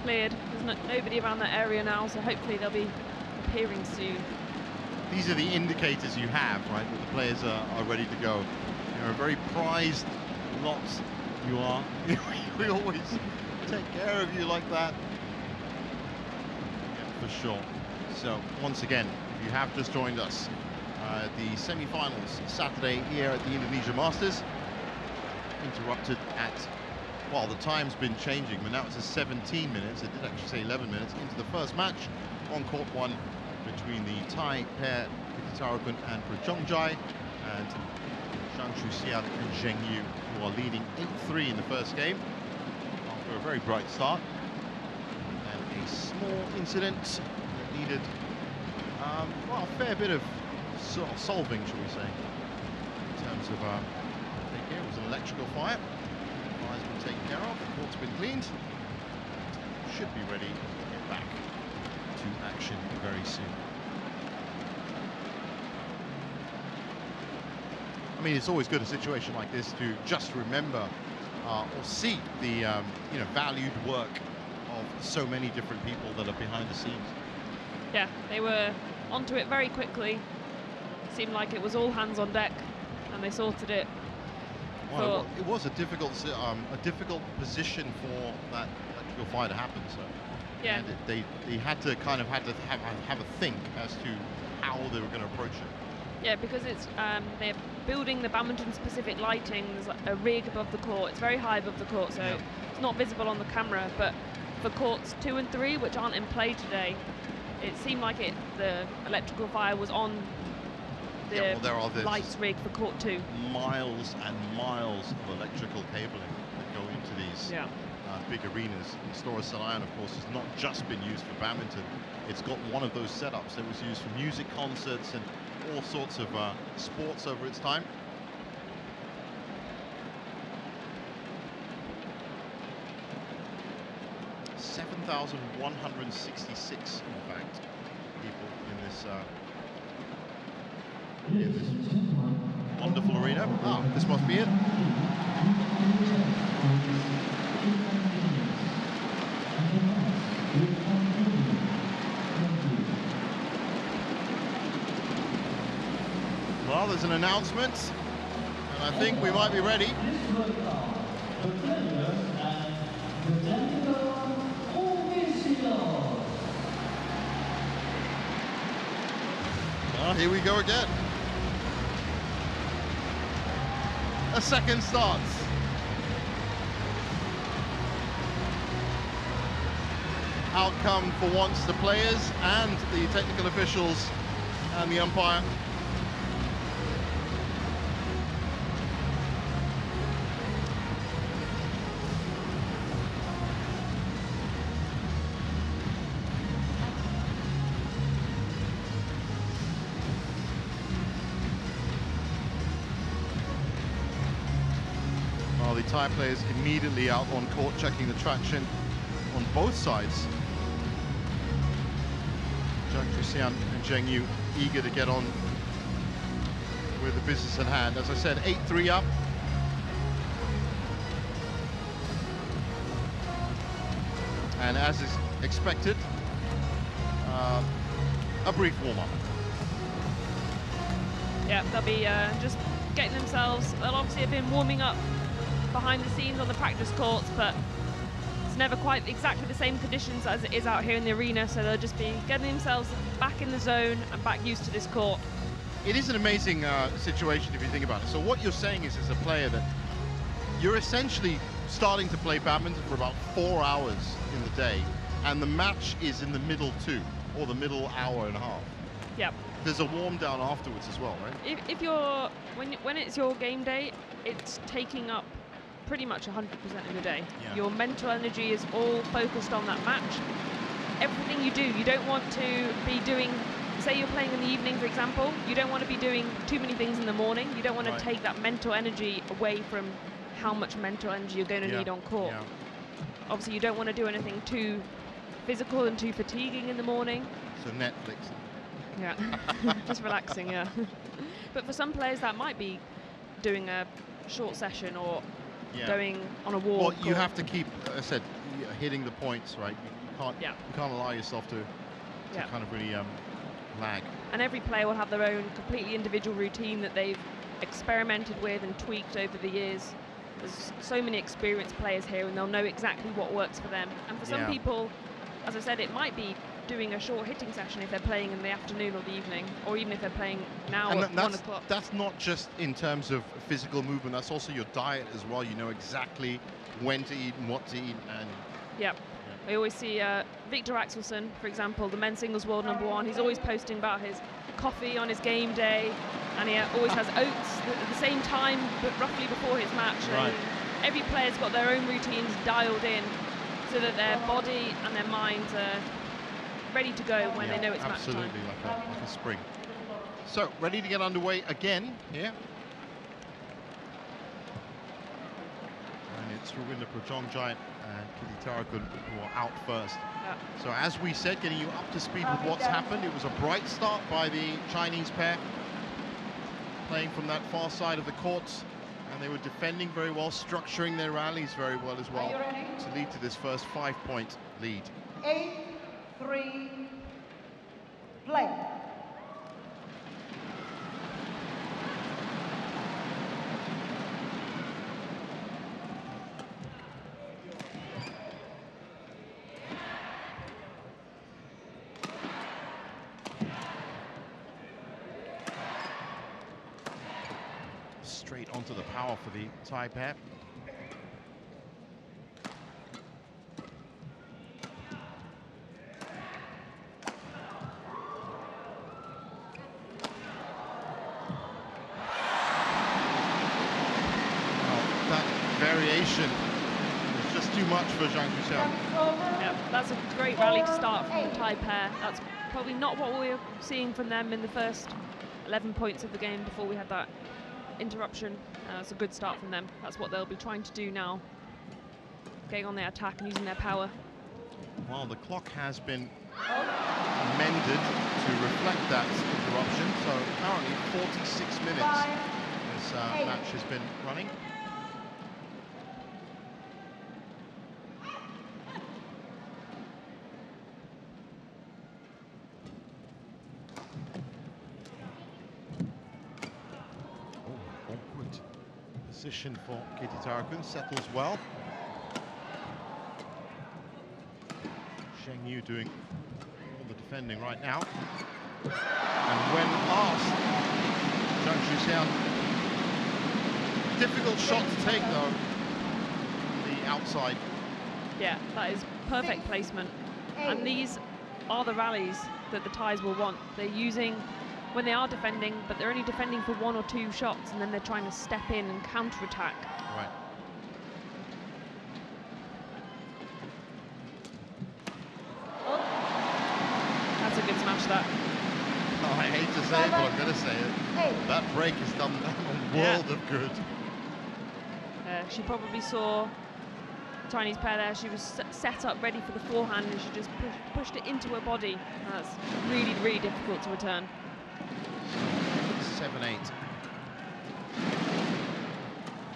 cleared. There's nobody around that area now, so hopefully they'll be appearing soon. These are the indicators you have, right, that the players are ready to go. You're a very prized lot. You are. We always take care of you like that. Yeah, for sure. So, once again, if you have just joined us, the semi-finals Saturday here at the Indonesia Masters. Interrupted at, well, the time's been changing, but now it's 17 minutes. It did actually say 11 minutes into the first match on court 1 between the Thai pair, Kititharakul and Prajongjai, and Zhang and Zheng, who are leading 8-3 in the first game after a very bright start. And a small incident that needed, well, a fair bit of solving, shall we say, in terms of, I think here it was an electrical fire. The fire's been taken care of, the court's been cleaned. Should be ready to get back to action very soon. I mean, it's always good a situation like this to just remember or see the valued work of so many different people that are behind the scenes. Yeah, they were onto it very quickly. Seemed like it was all hands on deck, and they sorted it. Well, it was a difficult position for that electrical fire to happen. So yeah, and they had to have a think as to how they were going to approach it. Yeah, because it's they're building the badminton specific lighting. There's like a rig above the court. It's very high above the court, so yeah, it's not visible on the camera. But for courts 2 and 3, which aren't in play today, it seemed like the electrical fire was on the lights rig for court 2. Miles and miles of electrical cabling that go into these big arenas. And Stora Senayan, of course, has not just been used for badminton. It's got one of those setups that was used for music concerts and all sorts of sports over its time. $7,166, in fact, people in this wonderful arena. Ah, this must be it. Well, there's an announcement, and I think we might be ready. Well, here we go again. A second starts. Outcome for once the players and the technical officials and the umpire. The Thai players immediately out on court, checking the traction on both sides. Zhang and Zheng eager to get on with the business at hand. As I said, 8-3 up. And as is expected, a brief warm-up. Yeah, they'll be just getting themselves, they'll obviously have been warming up behind the scenes on the practice courts, but it's never quite exactly the same conditions as it is out here in the arena, so they'll just be getting themselves back in the zone and back used to this court. It is an amazing situation if you think about it. So what you're saying is, as a player, that you're essentially starting to play badminton for about 4 hours in the day, and the match is in the middle 2, or the middle hour and a half. Yep. There's a warm down afterwards as well, right? If you're, when it's your game day, it's taking up pretty much 100% of your day. Yeah. Your mental energy is all focused on that match. Everything you do, you don't want to be doing say you're playing in the evening, for example, you don't want to be doing too many things in the morning. You don't want to take that mental energy away from how much mental energy you're going to need on court. Yeah. Obviously, you don't want to do anything too physical and too fatiguing in the morning. So Netflix. Yeah, just relaxing, yeah. But for some players, that might be doing a short session or going on a walk. Well, you have to keep, as I said, hitting the points, right? You can't allow yourself to kind of really lag. And every player will have their own completely individual routine that they've experimented with and tweaked over the years. There's so many experienced players here, and they'll know exactly what works for them. And for some people, as I said, it might be doing a short hitting session if they're playing in the afternoon or the evening, or even if they're playing now at 1 o'clock. That's not just in terms of physical movement, that's also your diet as well. You know exactly when to eat and what to eat. And we always see Viktor Axelsen, for example, the men's singles world #1. He's always posting about his coffee on his game day, and he always has oats at the same time, but roughly before his match. Right. And every player's got their own routines dialed in so that their body and their minds are ready to go when they know it's match time. Absolutely, like a spring. So, ready to get underway again here. And it's Rawinda Prajongjai and Kititharakul who are out first. So as we said, getting you up to speed with what's happened, it was a bright start by the Chinese pair, playing from that far side of the courts, and they were defending very well, structuring their rallies very well as well, to lead to this first 5-point lead. 8-3, play. Straight onto the power for the Thai pair. Variation is just too much for Zhang. Yeah, that's a great rally to start from the Thai pair. That's probably not what we were seeing from them in the first 11 points of the game before we had that interruption. It's a good start from them. That's what they'll be trying to do now, getting on their attack and using their power. Well, the clock has been amended to reflect that interruption, so currently 46 minutes this match has been running. Position for Kititharakul, settles well. Zheng Yu doing all the defending right now. And when asked, Zhang, difficult shot to take though, the outside. Yeah, that is perfect placement. And these are the rallies that the Thais will want. They're using when they are defending, but they're only defending for 1 or 2 shots, and then they're trying to step in and counter-attack. Right. That's a good smash, that. Oh, I hate to say it, but I'm going to say it. That break has done a world of good. She probably saw the Chinese pair there. She was set up ready for the forehand, and she just pushed it into her body. That's really, really difficult to return. 7-8.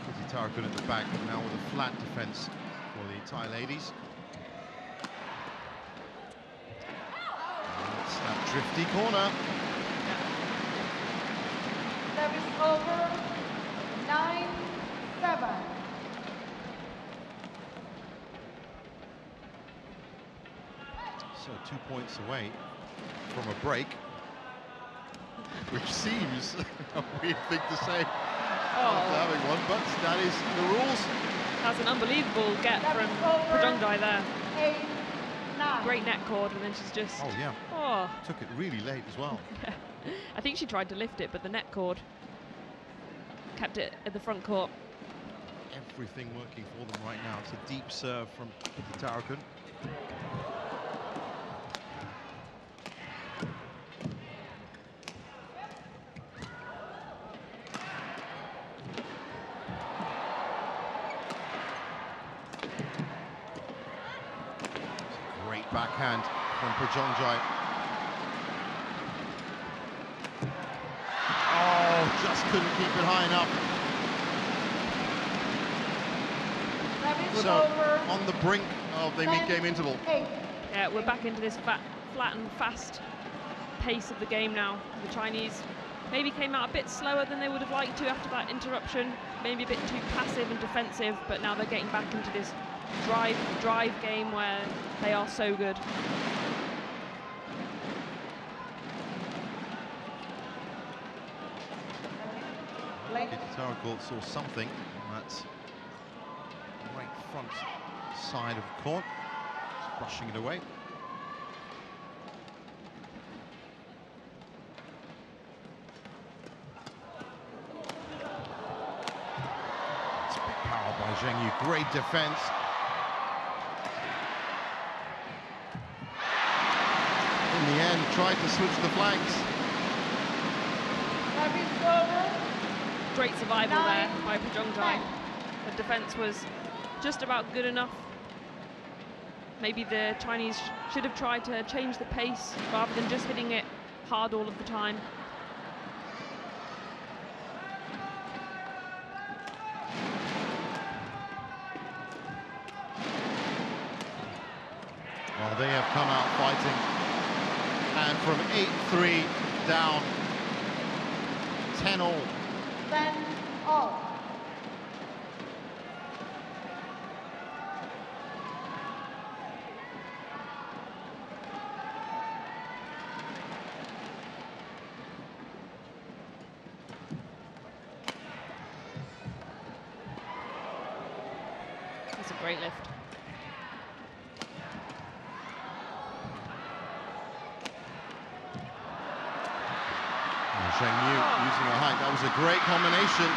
Kititharakul at the back, but now with a flat defense for the Thai ladies. It's that drifty corner. Service over, 9-7. So 2 points away from a break, which seems a weird thing to say after having one, but that is the rules. That's an unbelievable get from Prajongjai there. 8-9. Great net cord, and then she's just... Oh, yeah. Oh. Took it really late as well. Yeah. I think she tried to lift it, but the net cord kept it at the front court. Everything working for them right now. It's a deep serve from Kititharakul. backhand from Prajongjai. Oh, just couldn't keep it high enough. So, on the brink of the mid-game interval. Yeah, we're back into this flat and fast pace of the game now. The Chinese maybe came out a bit slower than they would have liked to after that interruption, maybe a bit too passive and defensive, but now they're getting back into this drive game where they are so good. Kititharakul saw something on that right front side of the court, just brushing it away. It's big power by Zheng. Great defense. In the end, tried to switch the flanks. Great survival there by Prajongjai. The defense was just about good enough. Maybe the Chinese should have tried to change the pace rather than just hitting it hard all of the time. Well, they have come out fighting, and from 8-3 down, 10-all. 10-all. That's a great lift. Zheng using her height. That was a great combination.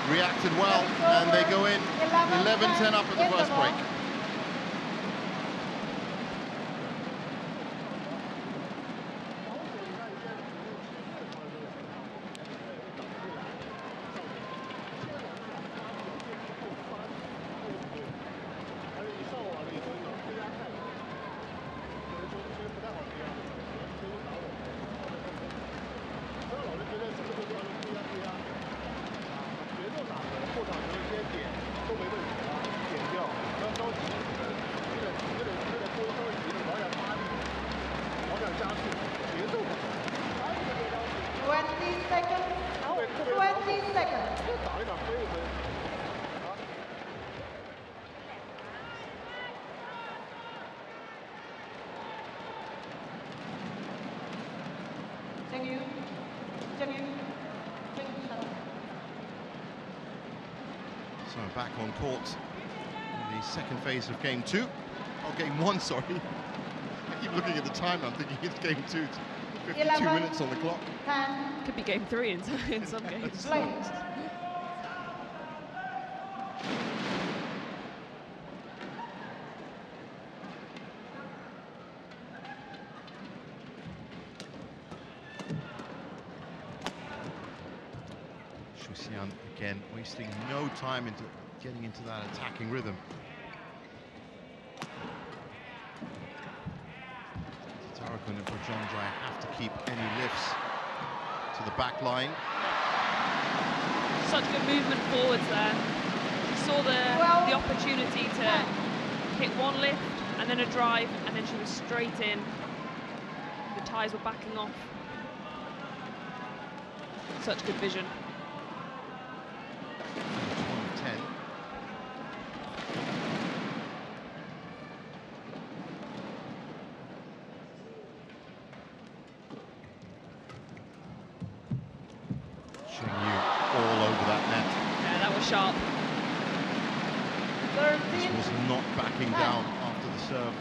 Reacted well, and they go in 11-10 up at the first break. So back on court in the second phase of game 2. Oh, game 1, sorry. I keep looking at the time, I'm thinking it's game 2. It's 52 minutes on the clock. Could be game 3 in some games. Again, wasting no time into getting into that attacking rhythm. Kititharakul and Prajongjai have to keep any lifts to the back line. Such good movement forwards there. She saw the opportunity to hit one lift and then a drive, and then she was straight in. The ties were backing off. Such good vision. 10. Zheng all over that net. Yeah, that was sharp. This was not backing down after the serve.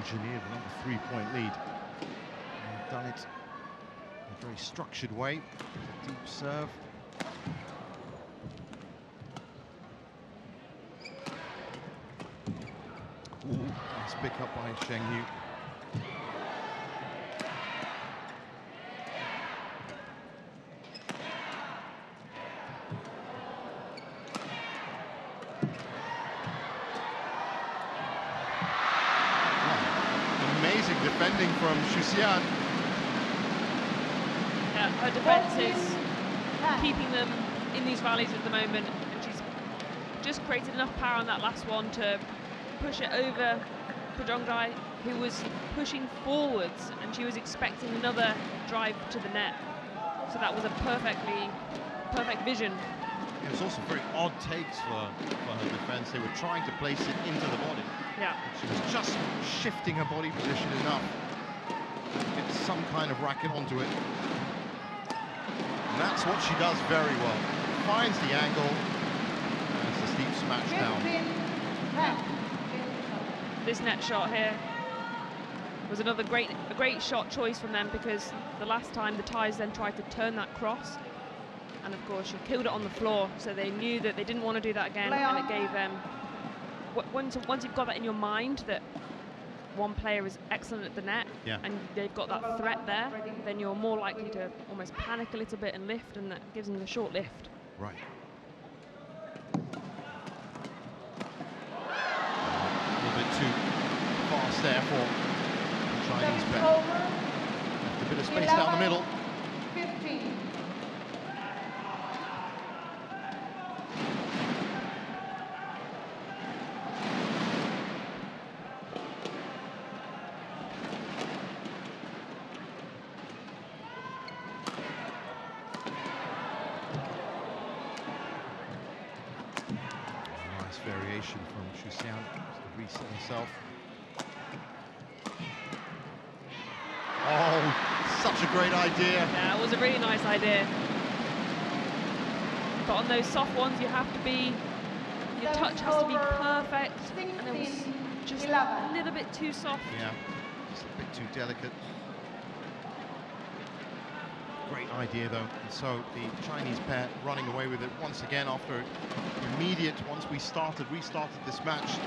Engineered another 3-point lead. And done it in a very structured way. A deep serve. Ooh, nice pick up by Zheng. Amazing defending from Shuxian. Yeah, her defense is keeping them in these rallies at the moment, and she's just created enough power on that last one to push it over Prajongjai, who was pushing forwards, and she was expecting another drive to the net. So that was a perfect vision. It was also very odd takes for her defense. They were trying to place it into the body. Yeah. She was just shifting her body position enough to get some kind of racket onto it. And that's what she does very well. Finds the angle, and it's a steep smash down. This net shot here was another great shot choice from them, because the last time the Thais then tried to turn that cross, and of course she killed it on the floor, so they knew that they didn't want to do that again, and it gave them, once you've got that in your mind that one player is excellent at the net, and they've got that threat there, then you're more likely to almost panic a little bit and lift, and that gives them the short lift. Right. A little bit too fast there for the Chinese pair. Left a bit of space down the middle. 15. Variation from Shuxian to reset herself. Oh, such a great idea. Yeah, it was a really nice idea. But on those soft ones, you have to be, your touch has to be perfect, and it was just a little bit too soft. Yeah, just a bit too delicate. Great idea though, and so the Chinese pair running away with it once again after immediate, once we restarted this match.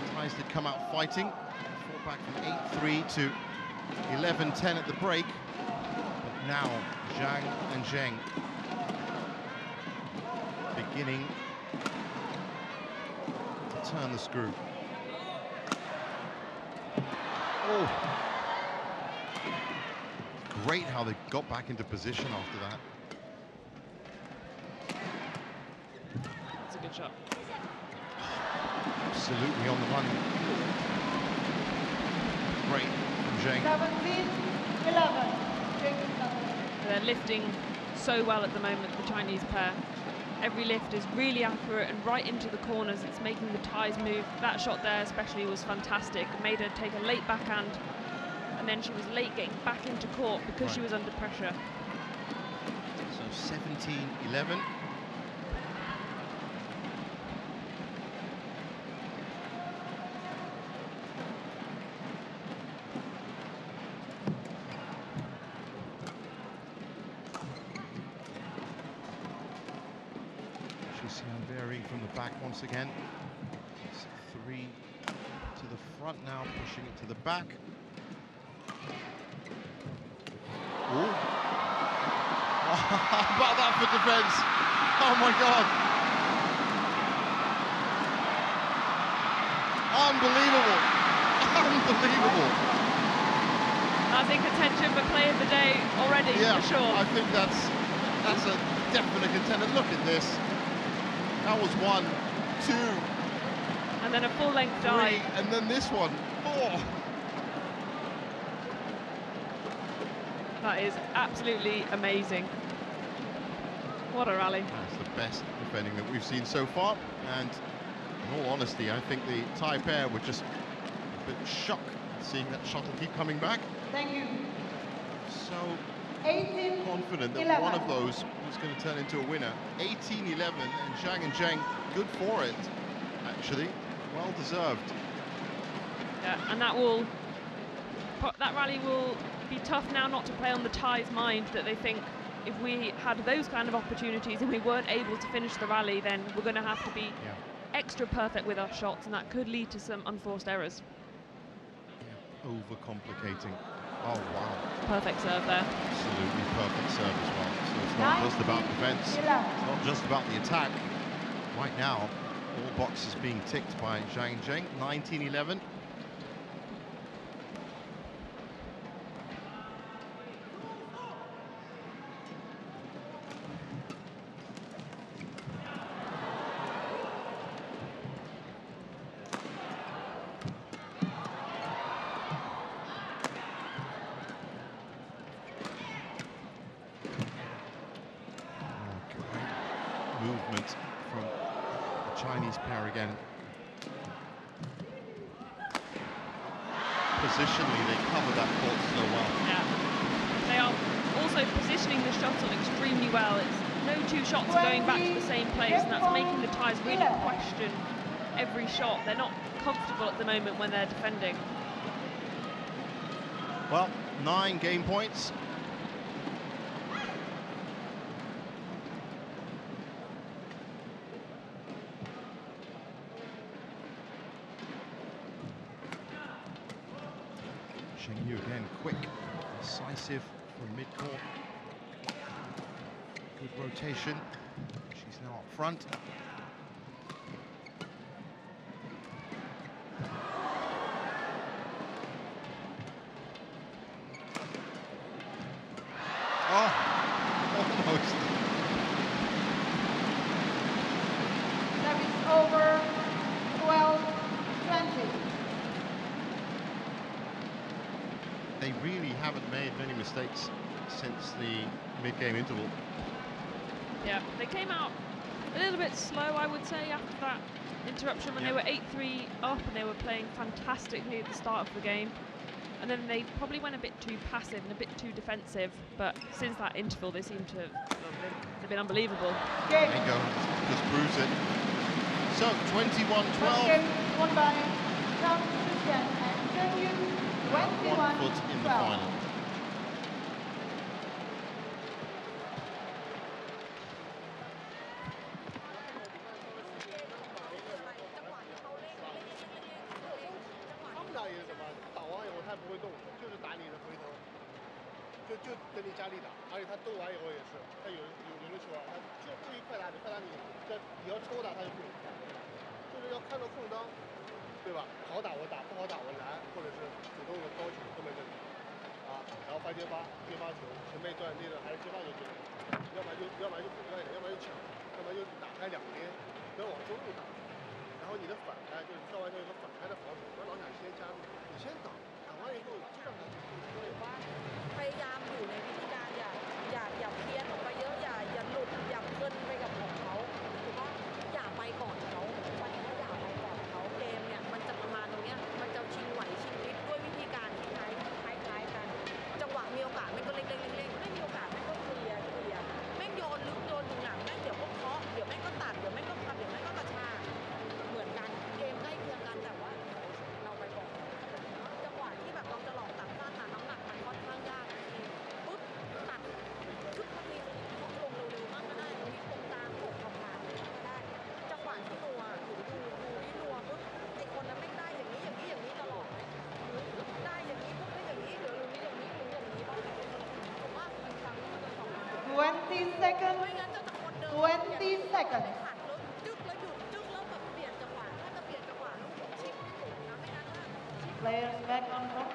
The Thais did come out fighting, fought back from 8-3 to 11-10 at the break, but now Zhang and Zheng beginning to turn the screw. Oh! Great how they got back into position after that. That's a good shot. Absolutely on the run. Great from Zheng. 17-11. They're lifting so well at the moment, the Chinese pair. Every lift is really accurate and right into the corners. It's making the Thais move. That shot there especially was fantastic. It made her take a late backhand, and then she was late getting back into court because she was under pressure. So 17-11. Shuxian varying from the back once again. It's 3 to the front now, pushing it to the back. Ooh. How about that for defense? Oh my God. Unbelievable. Unbelievable. That's in contention for play of the day already, for sure. I think that's a definite contender. Look at this. That was 1, 2. And then a full-length dive. 3, and then this one, 4. That is absolutely amazing. What a rally. That's the best defending that we've seen so far. And in all honesty, I think the Thai pair were just a bit shocked seeing that shuttle keep coming back. Thank you. So 18, confident that 11. one of those was going to turn into a winner. 18-11, and Zhang and Zheng, good for it, actually. Well deserved. Yeah, and that rally will be tough now not to play on the Thais' mind, that they think if we had those kind of opportunities and we weren't able to finish the rally, then we're going to have to be extra perfect with our shots, and that could lead to some unforced errors. overcomplicating. Oh, wow. Perfect serve there. Absolutely perfect serve as well. So it's not just about defense, it's not just about the attack. Right now, all boxes being ticked by Zhang. 19-11. Movement from the Chinese pair again. Positionally, they cover that court so well. Yeah. They are also positioning the shuttle extremely well. It's no two shots are going back to the same place, and that's making the Thais really question every shot. They're not comfortable at the moment when they're defending. Well, 9 game points. Zheng again, quick, decisive from mid-court. Good rotation. She's now up front. Oh, almost. Service over, 12-20. They really haven't made many mistakes since the mid-game interval. Yeah, they came out a little bit slow, I would say, after that interruption when they were 8-3 up and they were playing fantastically at the start of the game. And then they probably went a bit too passive and a bit too defensive. But since that interval, they seem to, well, they've been unbelievable. There you go, just proves it. So, 21-12. Game won by Zhang and Zheng, 21-12. 1 foot in the final. Players back on court.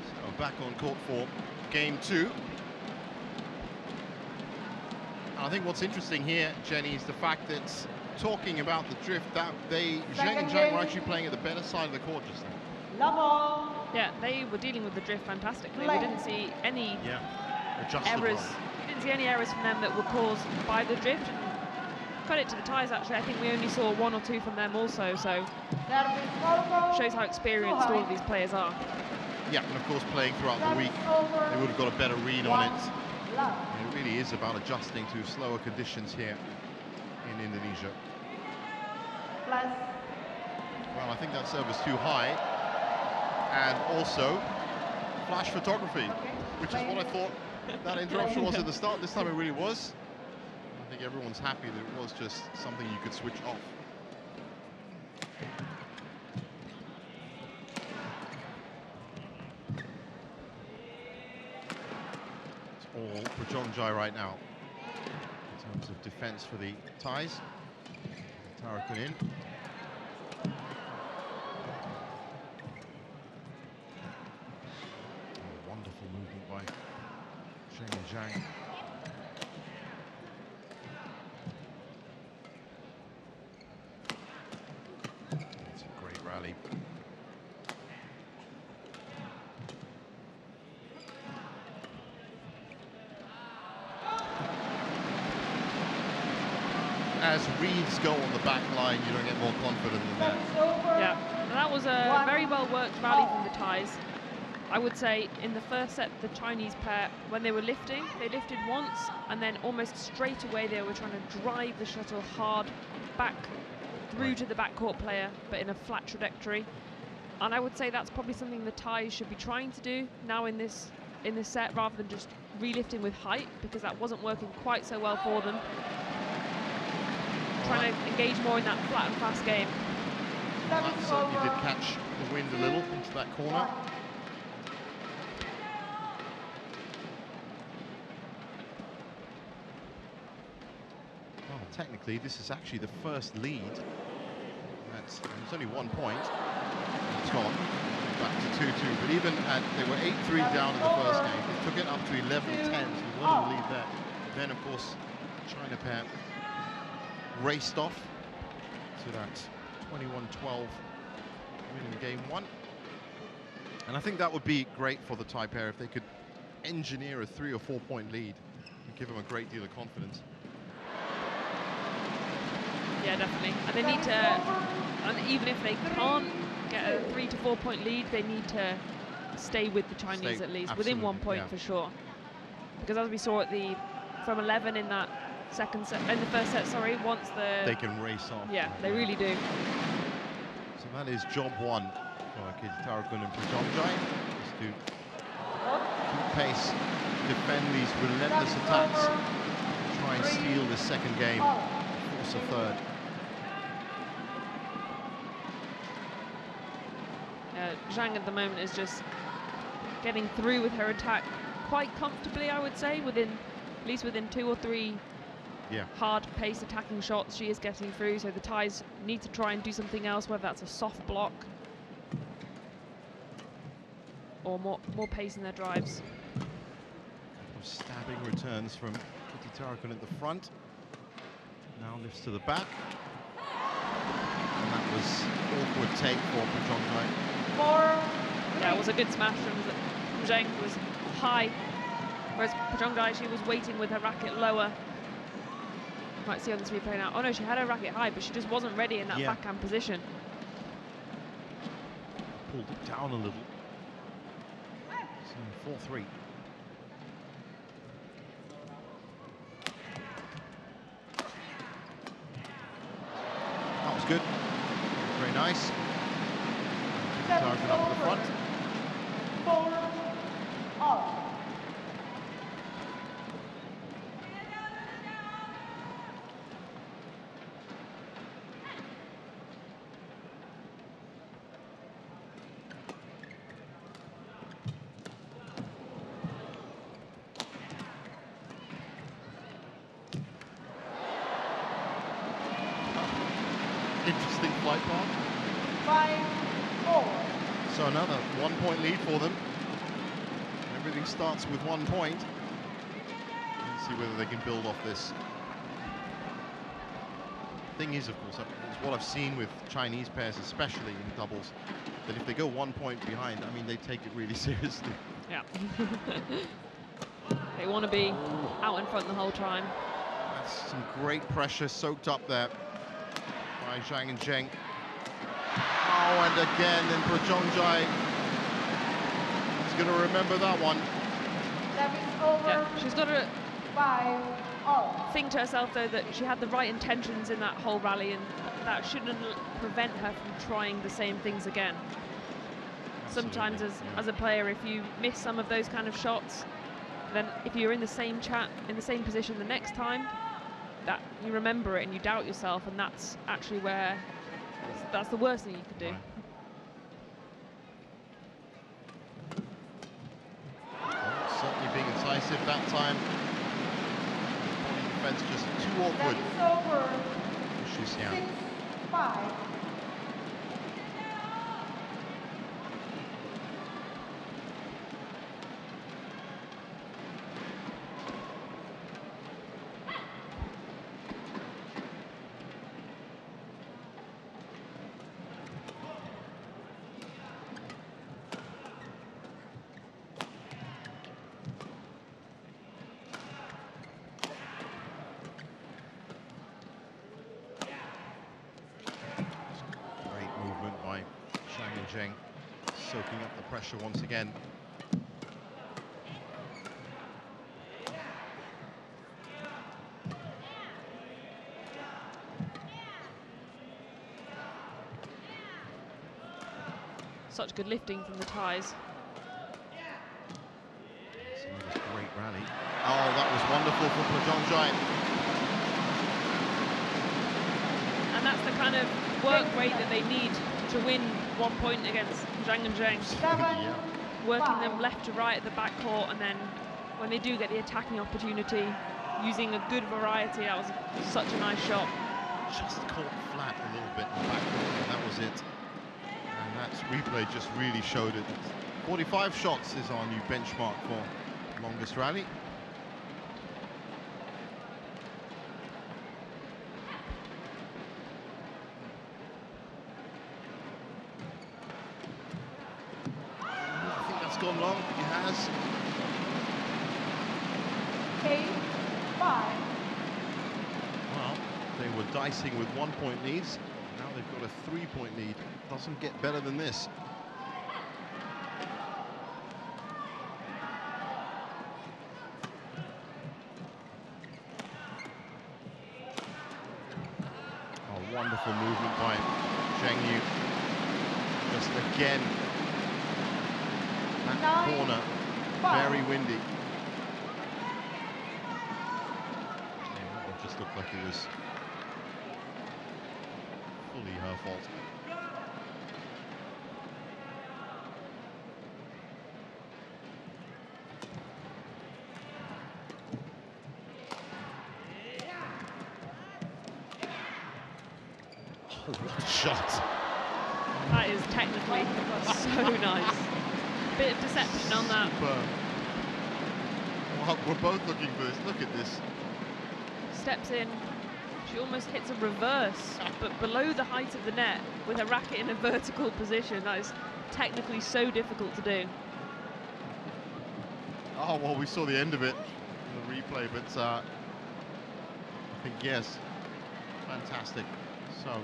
So back on court for game 2. I think what's interesting here, Jenny, is the fact that talking about the drift, that Zheng and Zhang were actually playing at the better side of the court just now. Yeah, they were dealing with the drift fantastically. We didn't see any errors. We didn't see any errors from them that were caused by the drift. And credit to the Thais, actually. I think we only saw 1 or 2 from them also. So shows how experienced all of these players are. Yeah, and of course playing throughout the week, they would have got a better read on it. It really is about adjusting to slower conditions here. in Indonesia. Plus. Well, I think that serve was too high. And also, flash photography, which is what I thought that interruption was at the start. This time it really was. I think everyone's happy that it was just something you could switch off. It's all Prajongjai right now in terms of defense for the ties. Kititharakul in. Wonderful movement by Zheng and Zhang. It's a great rally. As reads go on the back line, you don't get more confident than that. Yeah, that was a very well worked rally from the ties. I would say in the first set, the Chinese pair, when they were lifting, they lifted once, and then almost straight away they were trying to drive the shuttle hard back through to the backcourt player, but in a flat trajectory. And I would say that's probably something the ties should be trying to do now in this set, rather than just relifting with height, because that wasn't working quite so well for them. Trying to engage more in that flat and fast game. Well, that certainly did catch the wind a little into that corner. Well, technically, this is actually the first lead. It's only 1 point. It's gone back to 2-2. But even they were 8-3 down in the first game. They took it up to 11-10. So you want to lead there. Then, of course, China pair raced off to that 21-12 win in game 1. And I think that would be great for the Thai pair if they could engineer a 3 or 4 point lead and give them a great deal of confidence. Yeah, definitely. And they need to, and even if they can't get a 3 to 4 point lead, they need to stay with the Chinese at least, within 1 point for sure. Because as we saw at from 11 in that first set, sorry, once they can race off. Yeah, they really do. So that is job 1 for Kititharakul and Prajongjai, is to keep pace, defend these relentless attacks, try and steal this second game, force a third. Zhang at the moment is just getting through with her attack quite comfortably, I would say, at least within 2 or 3 hard pace attacking shots she is getting through. So the Thais need to try and do something else, whether that's a soft block or more pace in their drives. Stabbing returns from Kititharakul at the front. Now lifts to the back. And that was awkward take for Prajongjai. Yeah, it was a good smash from Zheng. It was high, whereas Prajongjai, she was waiting with her racket lower. You might see on this replay now. Oh no, she had her racket high, but she just wasn't ready in that backhand position. Pulled it down a little. So 4-3. That was good. Very nice. Kititharakul up at the front. 4-all. Interesting flight path. 5-4. So another 1 point lead for them. Everything starts with 1 point. Let's see whether they can build off this. Thing is, of course, it's what I've seen with Chinese pairs, especially in doubles, that if they go 1 point behind, I mean, they take it really seriously. Yeah. They want to be out in front the whole time. That's some great pressure soaked up there by Zhang and Zheng. Oh, and again, then Prajongjai is going to remember that one. That is over. Yeah, she's got to 5-all. Think to herself, though, that she had the right intentions in that whole rally, and that shouldn't prevent her from trying the same things again. Sometimes as a player, if you miss some of those kind of shots, then if you're in the same position the next time, that you remember it and you doubt yourself, and that's actually that's the worst thing you could do. Right. Well, certainly being incisive that time. Body defense just too awkward. That's over. She's 6-5. Zheng soaking up the pressure once again. Such good lifting from the ties. Great rally. Oh, that was wonderful for Prajongjai. And that's the kind of work rate that they need to win 1 point against Zhang and Zheng. Yeah. Working them left to right at the backcourt, and then when they do get the attacking opportunity, using a good variety. That was such a nice shot. Just caught flat a little bit in the backcourt, and that was it. And that replay just really showed it. 45 shots is our new benchmark for longest rally. Gone long, he has. 8-5. Well, they were dicing with 1 point leads. Now they've got a 3 point lead. Doesn't get better than this. A wonderful movement by Zheng. Just again. That corner, very windy. Yeah, it just looked like it was fully her fault. Oh, what a shot! That is technically so nice. Bit of deception on that. Well, we're both looking for this. Look at this. Steps in. She almost hits a reverse, but below the height of the net with her racket in a vertical position. That is technically so difficult to do. Oh, well, we saw the end of it in the replay, but I think, yes, fantastic. So,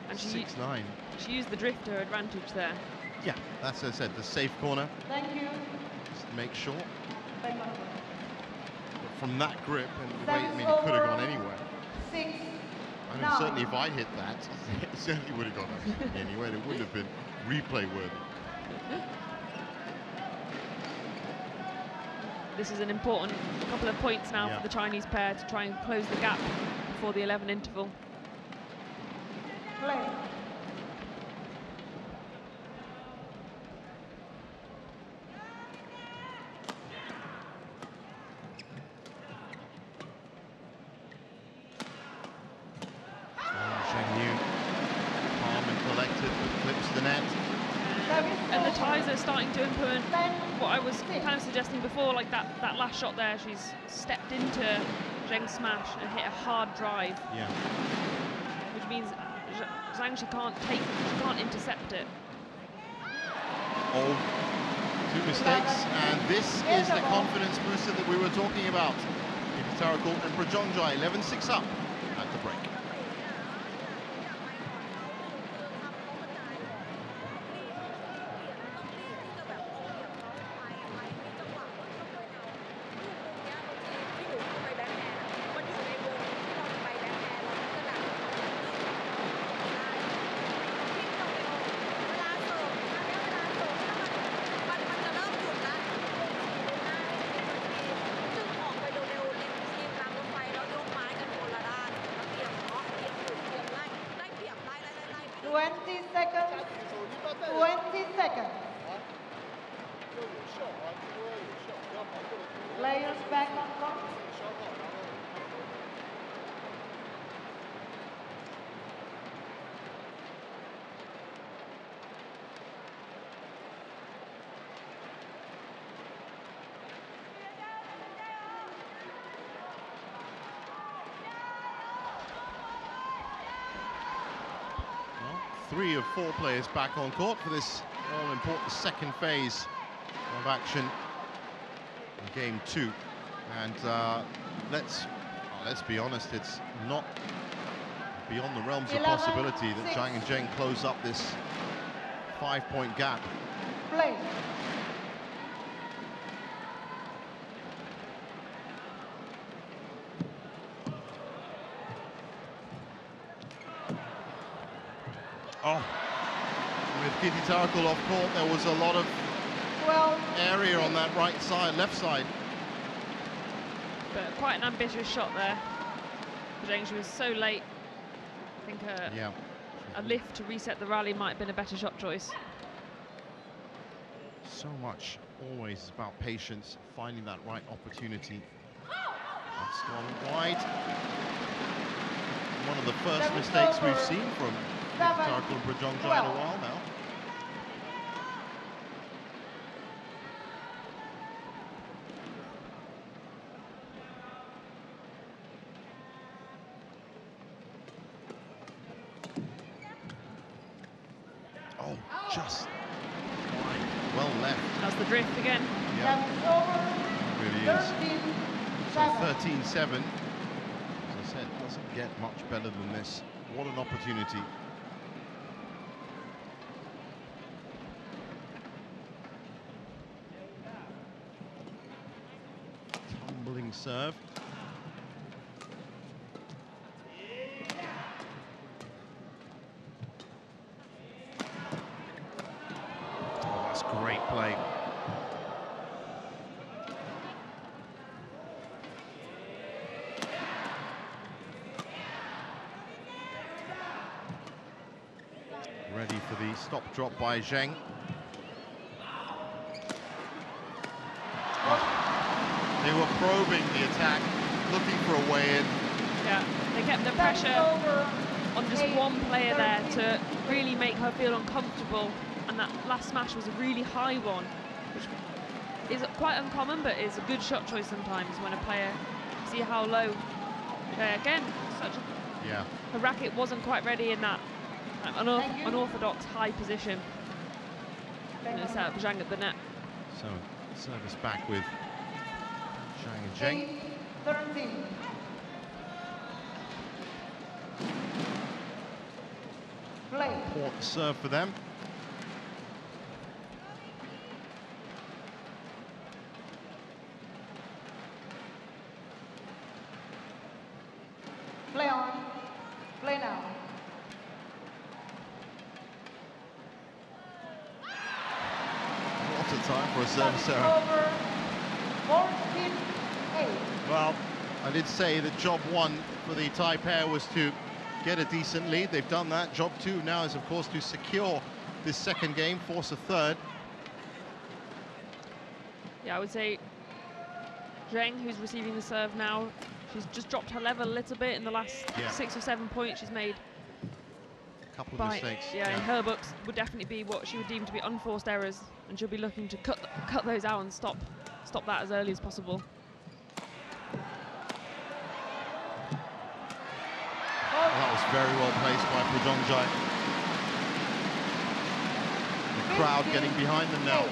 and 6-9. She used the drift to her advantage there. Yeah, that's as I said, the safe corner. Thank you. Just to make sure. Thank you. But from that grip and the way, I mean, it could have gone anywhere. 6-9. I mean, certainly if I hit that, it certainly would have gone anywhere. It wouldn't have been replay worthy. This is an important couple of points now Yeah. for the Chinese pair to try and close the gap before the 11 interval. Play. And the ties are starting to implement what I was kind of suggesting before, like that last shot there. She's stepped into Zheng's smash and hit a hard drive. Yeah. Which means Zhang, she can't intercept it. Oh, 2 mistakes, and this is the confidence booster that we were talking about. Kititharakul and Prajongjai 11-6 up at the break. back on court. Well, 3 of 4 players back on court for this all-important second phase of action in game 2. And let's be honest, it's not beyond the realms of 11, possibility that 6. Zhang and Zheng close up this 5-point gap. Play. Oh, with Kititharakul off court, there was a lot of area on that right side, left side. But quite an ambitious shot there. Zheng, she was so late. I think a lift to reset the rally might have been a better shot choice. So much always is about patience, finding that right opportunity. That's gone wide. One of the first mistakes we've seen from Kititharakul and Prajongjai in a while now. Oh, just wide. Well left. That's the drift again. Yeah, it really is. So 13-7. As I said, doesn't get much better than this. What an opportunity. Tumbling serve. Oh, that's great play. Ready for the stop drop by Zheng. Oh, they were probing the attack, looking for a way in. Yeah, they kept the pressure on just one player there to really make her feel uncomfortable. And that last smash was a really high one, which is quite uncommon, but is a good shot choice sometimes when a player see how low. Again, her racket wasn't quite ready in that unorthodox high position. And it set up Zhang at the net. So service back with Zhang and Zheng. 13. Play. Important serve for them. Play on. Play now. Lots of time for a service error. Over 14-8. Well, I did say that job 1 for the Thai pair was to get a decent lead. They've done that. Job 2 now is, of course, to secure this second game, force a third. Yeah, I would say Zheng, who's receiving the serve now, she's just dropped her level a little bit in the last 6 or 7 points she's made. A couple of mistakes. Yeah, in her books would definitely be what she would deem to be unforced errors, and she'll be looking to cut those out and stop that as early as possible. Well, that was very well placed by Prajongjai. The crowd getting behind them now.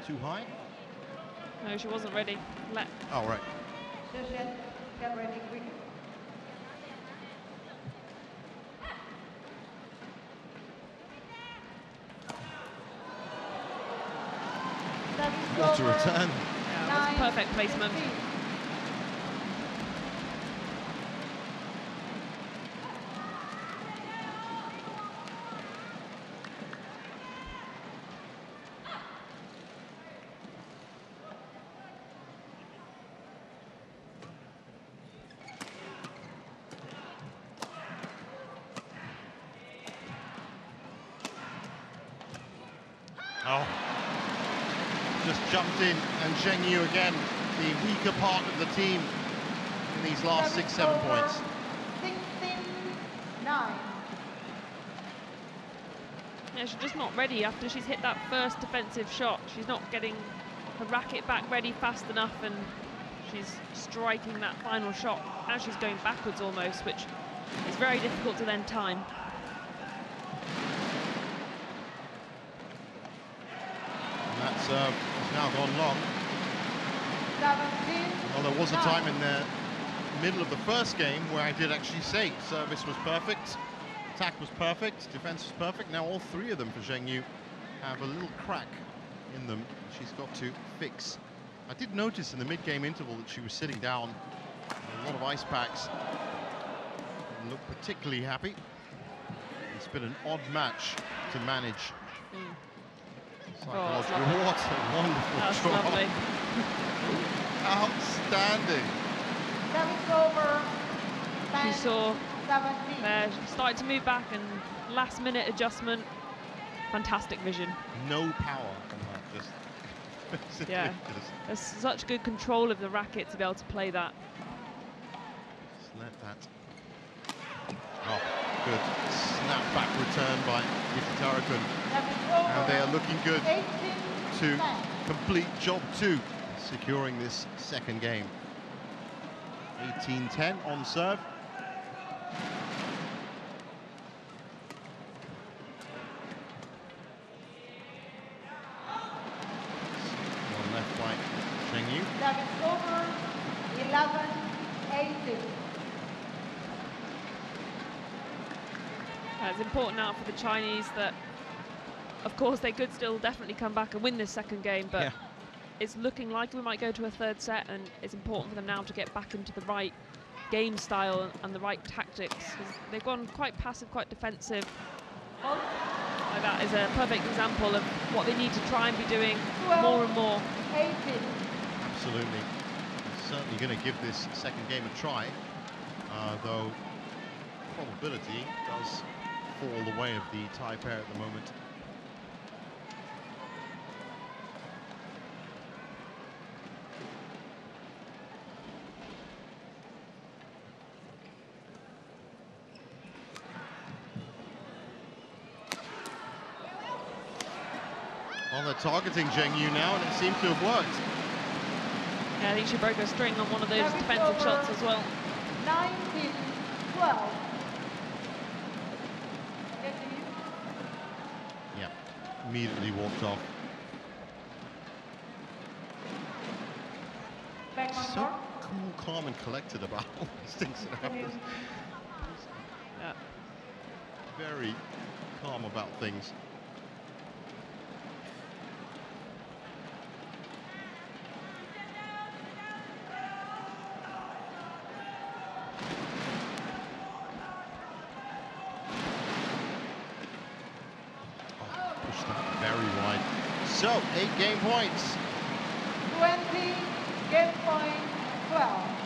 Too high? No, she wasn't ready. Oh, right. CHN, get ready quick. What a return. Yeah, that was perfect placement. 15. jumped in, and Zheng Yu again, the weaker part of the team in these last 6-7 points. 16-9. Yeah, she's just not ready after she's hit that first defensive shot. She's not getting her racket back ready fast enough, and she's striking that final shot as she's going backwards almost, which is very difficult to then time. And that serve has now gone long. 17. Well, there was a time in the middle of the first game where I did actually say service was perfect, attack was perfect, defense was perfect. Now all three of them for Zheng Yu have a little crack in them she's got to fix. I did notice in the mid-game interval that she was sitting down a lot of ice packs. Didn't look particularly happy. It's been an odd match to manage. Oh, what a wonderful that's drop. lovely. Outstanding. Service over. She saw 17. there, she started to move back, and last minute adjustment. Fantastic vision. No power on that, just Yeah, there's such good control of the racket to be able to play that. Just let that. Oh, good snap back return by Kititharakul. And they are looking good to complete job 2, securing this second game. 18-10 on serve. One left by Zheng Yu. Service over. 11-18. It's important now for the Chinese that, of course, they could still definitely come back and win this second game, but it's looking like we might go to a third set, and it's important for them now to get back into the right game style and the right tactics. They've gone quite passive, quite defensive. Like that is a perfect example of what they need to try and be doing more and more. 18. Absolutely. They're certainly going to give this second game a try, though probability does fall the way of the Thai pair at the moment. Well, they're targeting Zheng Yu now, and it seems to have worked. Yeah, I think she broke her string on one of those defensive shots as well. 19-12. Yeah, immediately walked off. So cool, calm, and collected about all these things that happen. Yeah. Very calm about things. Very wide. So, 8 game points. 20 game point 12.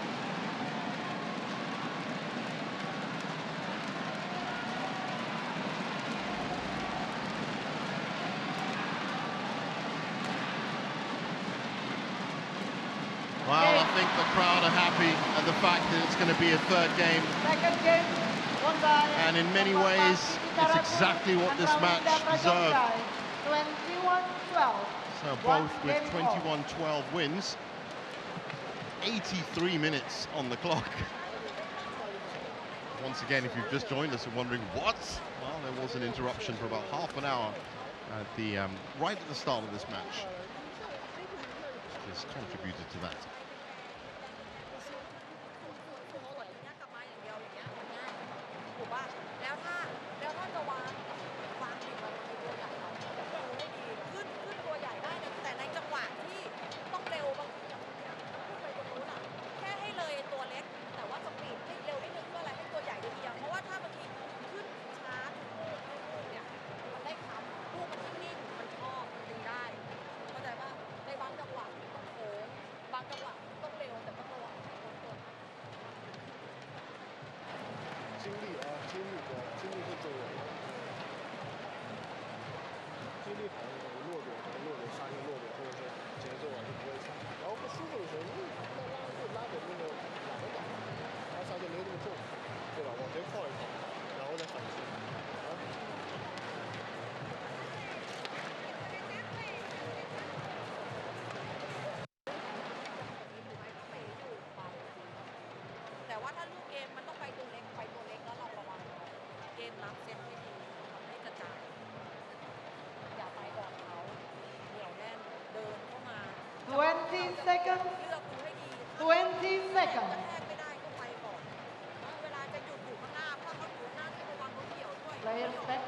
Well, I think the crowd are happy at the fact that it's going to be a third game. Second game, won by And in many ways, it's exactly what this match deserved. 21-12. So both with 21-12 wins. 83 minutes on the clock. Once again, if you've just joined us and wondering what? Well, there was an interruption for about half an hour at the right at the start of this match. Just contributed to that. 节奏啊就不会差。然后不舒服的时候，拉的那个懒得打，然后上就没有那么重，对吧？往前靠一靠，然后再反击。แต่ว่าถ้าลูกเกมมันต้องไปตัวเล็กแล้วเราระวังเกมรับเซตให้ดีทำให้กระจายอย่าไปก่อนเขาเหนียวแน่นเดินเข้ามา 20 seconds. เลือกดูให้ดี 20 กระ seconds. แทกไม่ได้ก็ไปก่อนเวลาจะหยุดอยู่ข้างหน้าเพราะเขาอยู่หน้าที่ระวังเขาเกี่ยวด้วย Player set.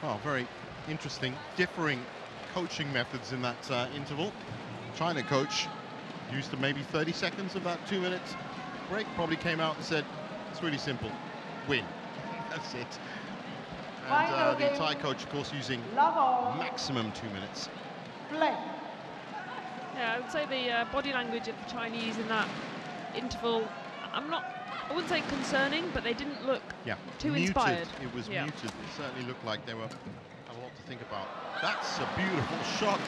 Oh, very interesting, differing coaching methods in that interval. China coach used maybe 30 seconds of that 2 minutes break, probably came out and said, it's really simple, win. That's it. And the Thai coach, of course, using maximum 2 minutes. Play. Yeah, I would say the body language of the Chinese in that interval, I wouldn't say concerning, but they didn't look too muted. Inspired. It was muted. It certainly looked like they had a lot to think about. That's a beautiful shot.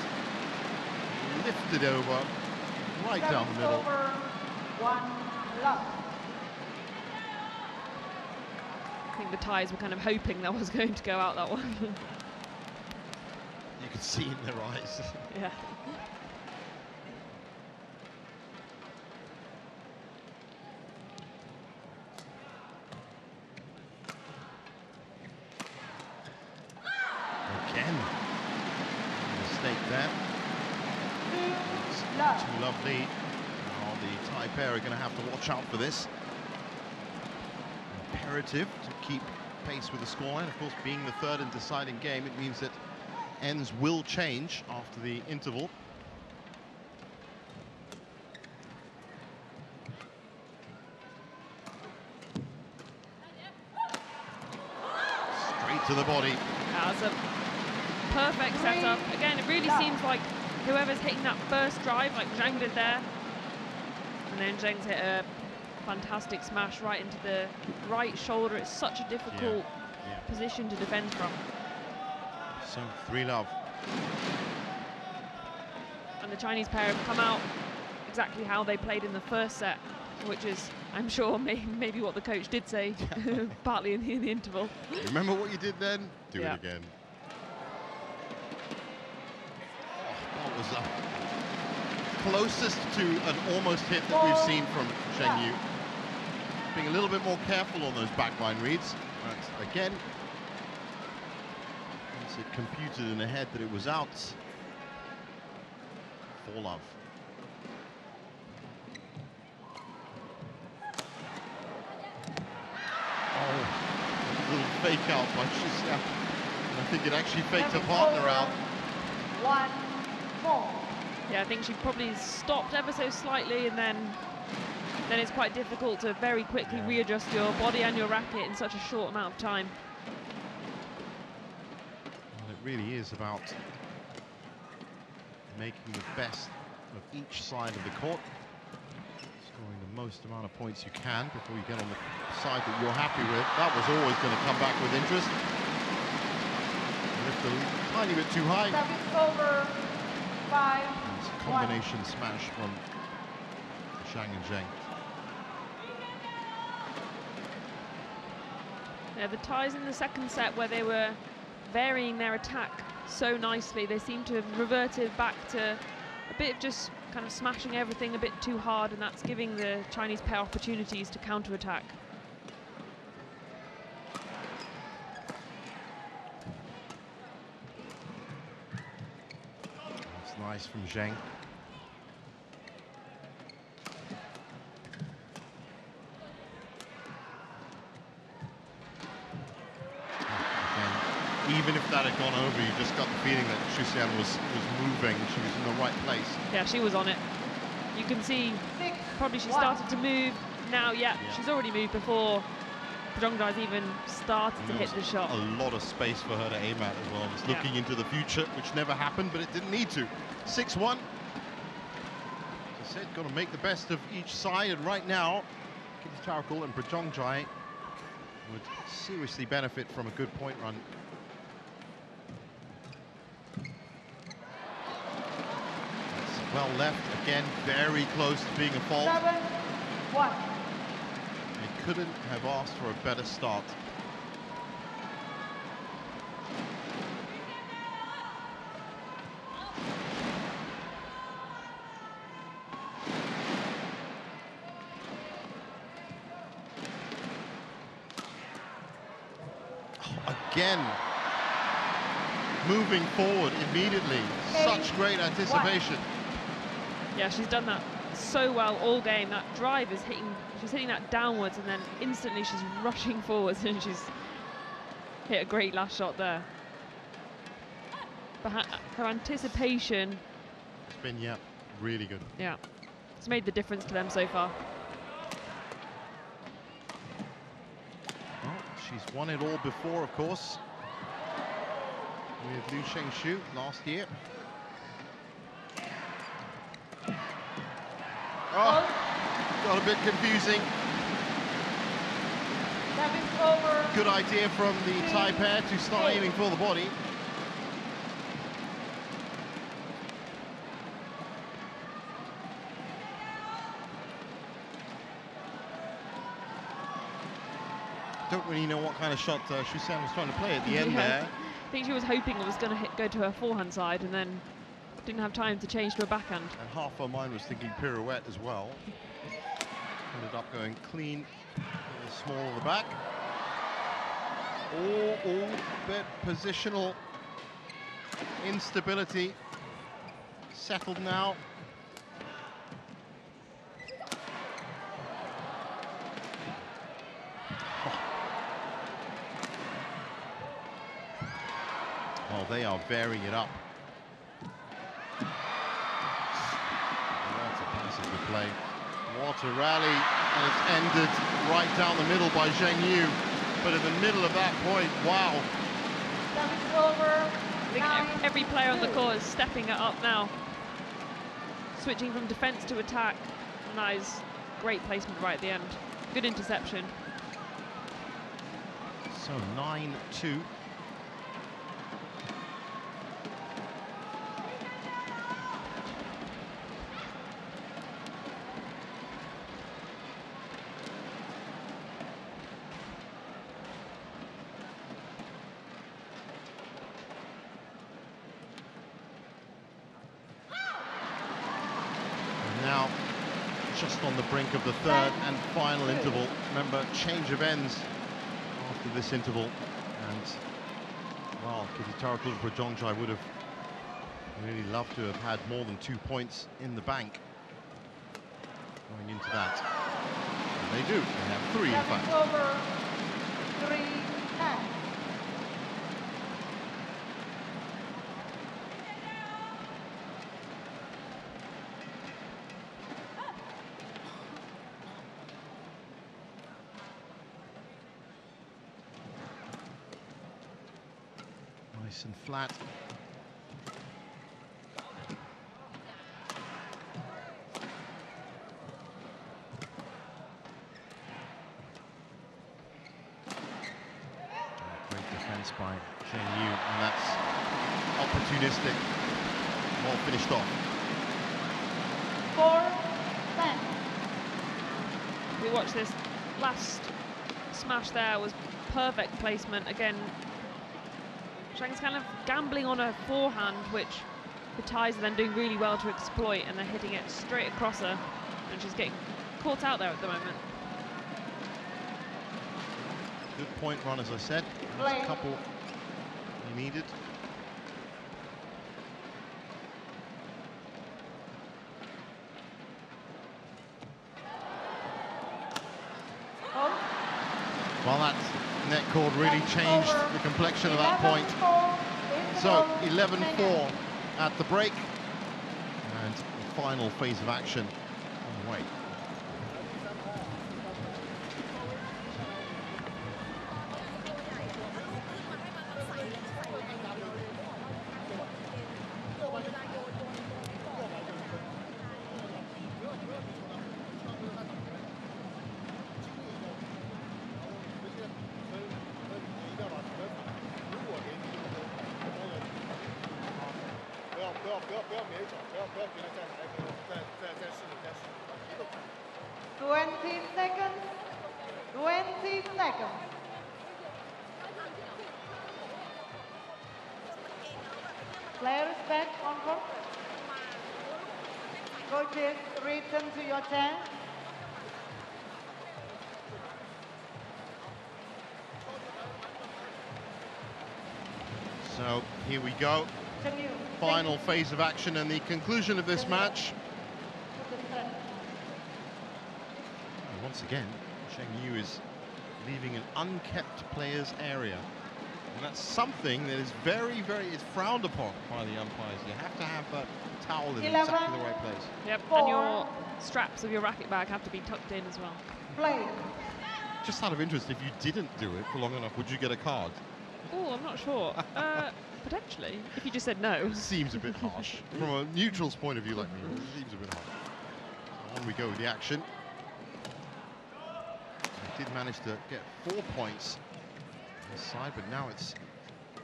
Lifted over, right down the middle. Over. 1 love. I think the Thais were kind of hoping that was going to go out, that one. You could see in their eyes. Yeah. Again, mistake there. It's too lovely. Now the Thai pair are going to have to watch out for this. Imperative to keep pace with the scoreline. Of course, being the third and deciding game, it means that ends will change after the interval. Straight to the body. That's a perfect setup. Again, it really seems like whoever's hitting that first drive, like Zhang did there, and then Zheng's hit a fantastic smash right into the right shoulder. It's such a difficult position to defend from. So 3-love. And the Chinese pair have come out exactly how they played in the first set, which is, I'm sure, maybe what the coach did say, partly in the interval. Remember what you did then? Do it again. Oh, that was the closest to an almost hit that we've seen from Zheng Yu. Being a little bit more careful on those backline reads. But again, once it computed in the head that it was out, 4-love. Oh, little fake out by Shisa. I think it actually faked her partner out. 1-4. Yeah, I think she probably stopped ever so slightly, and then it's quite difficult to very quickly readjust your body and your racket in such a short amount of time. Well, it really is about making the best of each side of the court, scoring the most amount of points you can before you get on the side that you're happy with. That was always going to come back with interest. Lift a tiny bit too high. Service over. 5. It's a combination smash from Zhang and Zheng. Yeah, the ties in the second set where they were varying their attack so nicely, they seem to have reverted back to a bit of just kind of smashing everything a bit too hard, and that's giving the Chinese pair opportunities to counter-attack. That's nice from Zheng. Even if that had gone over, you just got the feeling that Shuxian was moving. She was in the right place. Yeah, she was on it. You can see probably she started to move. Now, she's already moved before Prajongjai's even started to hit the shot. A lot of space for her to aim at as well. Just looking into the future, which never happened, but it didn't need to. 6-1. As I said, got to make the best of each side, and right now, Kititharakul and Prajongjai would seriously benefit from a good point run. Well left, again, very close to being a fault. 7-1. They couldn't have asked for a better start. Again, moving forward immediately. Such great anticipation. Yeah, she's done that so well all game. That drive is she's hitting that downwards, and then instantly she's rushing forwards, and she's hit a great last shot there. But her anticipation... It's been, yeah, really good. Yeah, it's made the difference to them so far. Well, she's won it all before, of course, with Liu Shengshu last year. Oh, got a bit confusing. Over. Good idea from the Thai pair to start aiming for the body. Don't really know what kind of shot Shusan was trying to play at the end there. I think she was hoping it was going to go to her forehand side, and then didn't have time to change to a backhand. And half her mind was thinking pirouette as well. Ended up going clean to the small of the back. All bit positional instability. Settled now. Oh, they are varying it up. What a passage to play. What a rally, and it's ended right down the middle by Zheng Yu. But in the middle of that point, wow. I think every player on the court is stepping it up now. Switching from defense to attack. And that is great placement right at the end. Good interception. So 9-2. Now, just on the brink of the third and final interval. Remember, change of ends after this interval. And, well, Kititharakul and Prajongjai would have really loved to have had more than 2 points in the bank going into that. And they do. They have 3, in fact. Over 3-10. Nice and flat. Great defense by Zheng Yu, and that's opportunistic. All finished off. 4-10. We watched this last smash there, was perfect placement. Again, Zhang's kind of gambling on her forehand, which the Thais are then doing really well to exploit, and they're hitting it straight across her, and she's getting caught out there at the moment. Good point run, as I said. There's a couple he needed. Well, that net cord really changed the complexion of that point. So 11-4 at the break, and the final phase of action on the way. 不要勉强，不要觉得再来一个，再试你，把题都看。 20 seconds. 20 seconds. Players back on court. Coaches, return to your chair. So here we go. Final phase of action and the conclusion of this match. And once again, Zheng Yu is leaving an unkept players area. And that's something that is very, it's frowned upon by the umpires. You have to have that towel in exactly the right place. Yep, and your straps of your racket bag have to be tucked in as well. Play. Just out of interest, if you didn't do it for long enough, would you get a card? Oh, I'm not sure. Potentially, if you just said no. It seems a bit harsh. From a neutral's point of view like me, it seems a bit harsh. So on we go with the action. He did manage to get 4 points on the side, but now it's a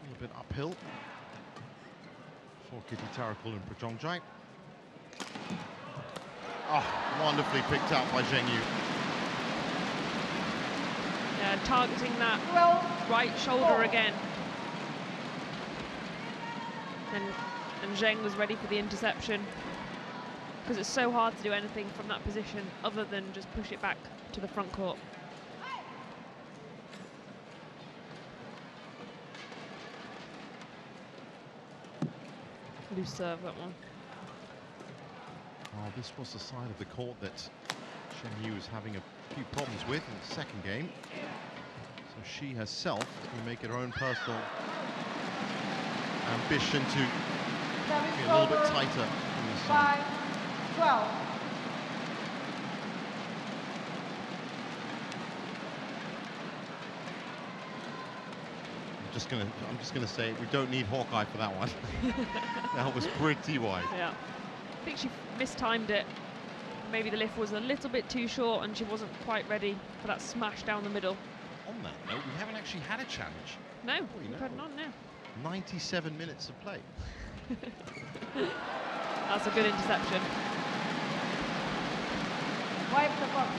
little bit uphill for Kititharakul and Prajongjai. Oh, wonderfully picked up by Zheng Yu. Yeah, targeting that right shoulder again. And Zheng was ready for the interception, because it's so hard to do anything from that position other than just push it back to the front court. Loose serve, that one. Well, this was the side of the court that Zheng Yu was having a few problems with in the second game. So she herself will make it her own personal ambition to be a little bit tighter in this side. 5-12. I'm just gonna say we don't need Hawkeye for that one. That was pretty wide. Yeah, I think she mistimed it. Maybe the lift was a little bit too short and she wasn't quite ready for that smash down the middle. On that note, we haven't actually had a challenge. No, we we're putting on now. 97 minutes of play. That's a good interception. Wipe the box.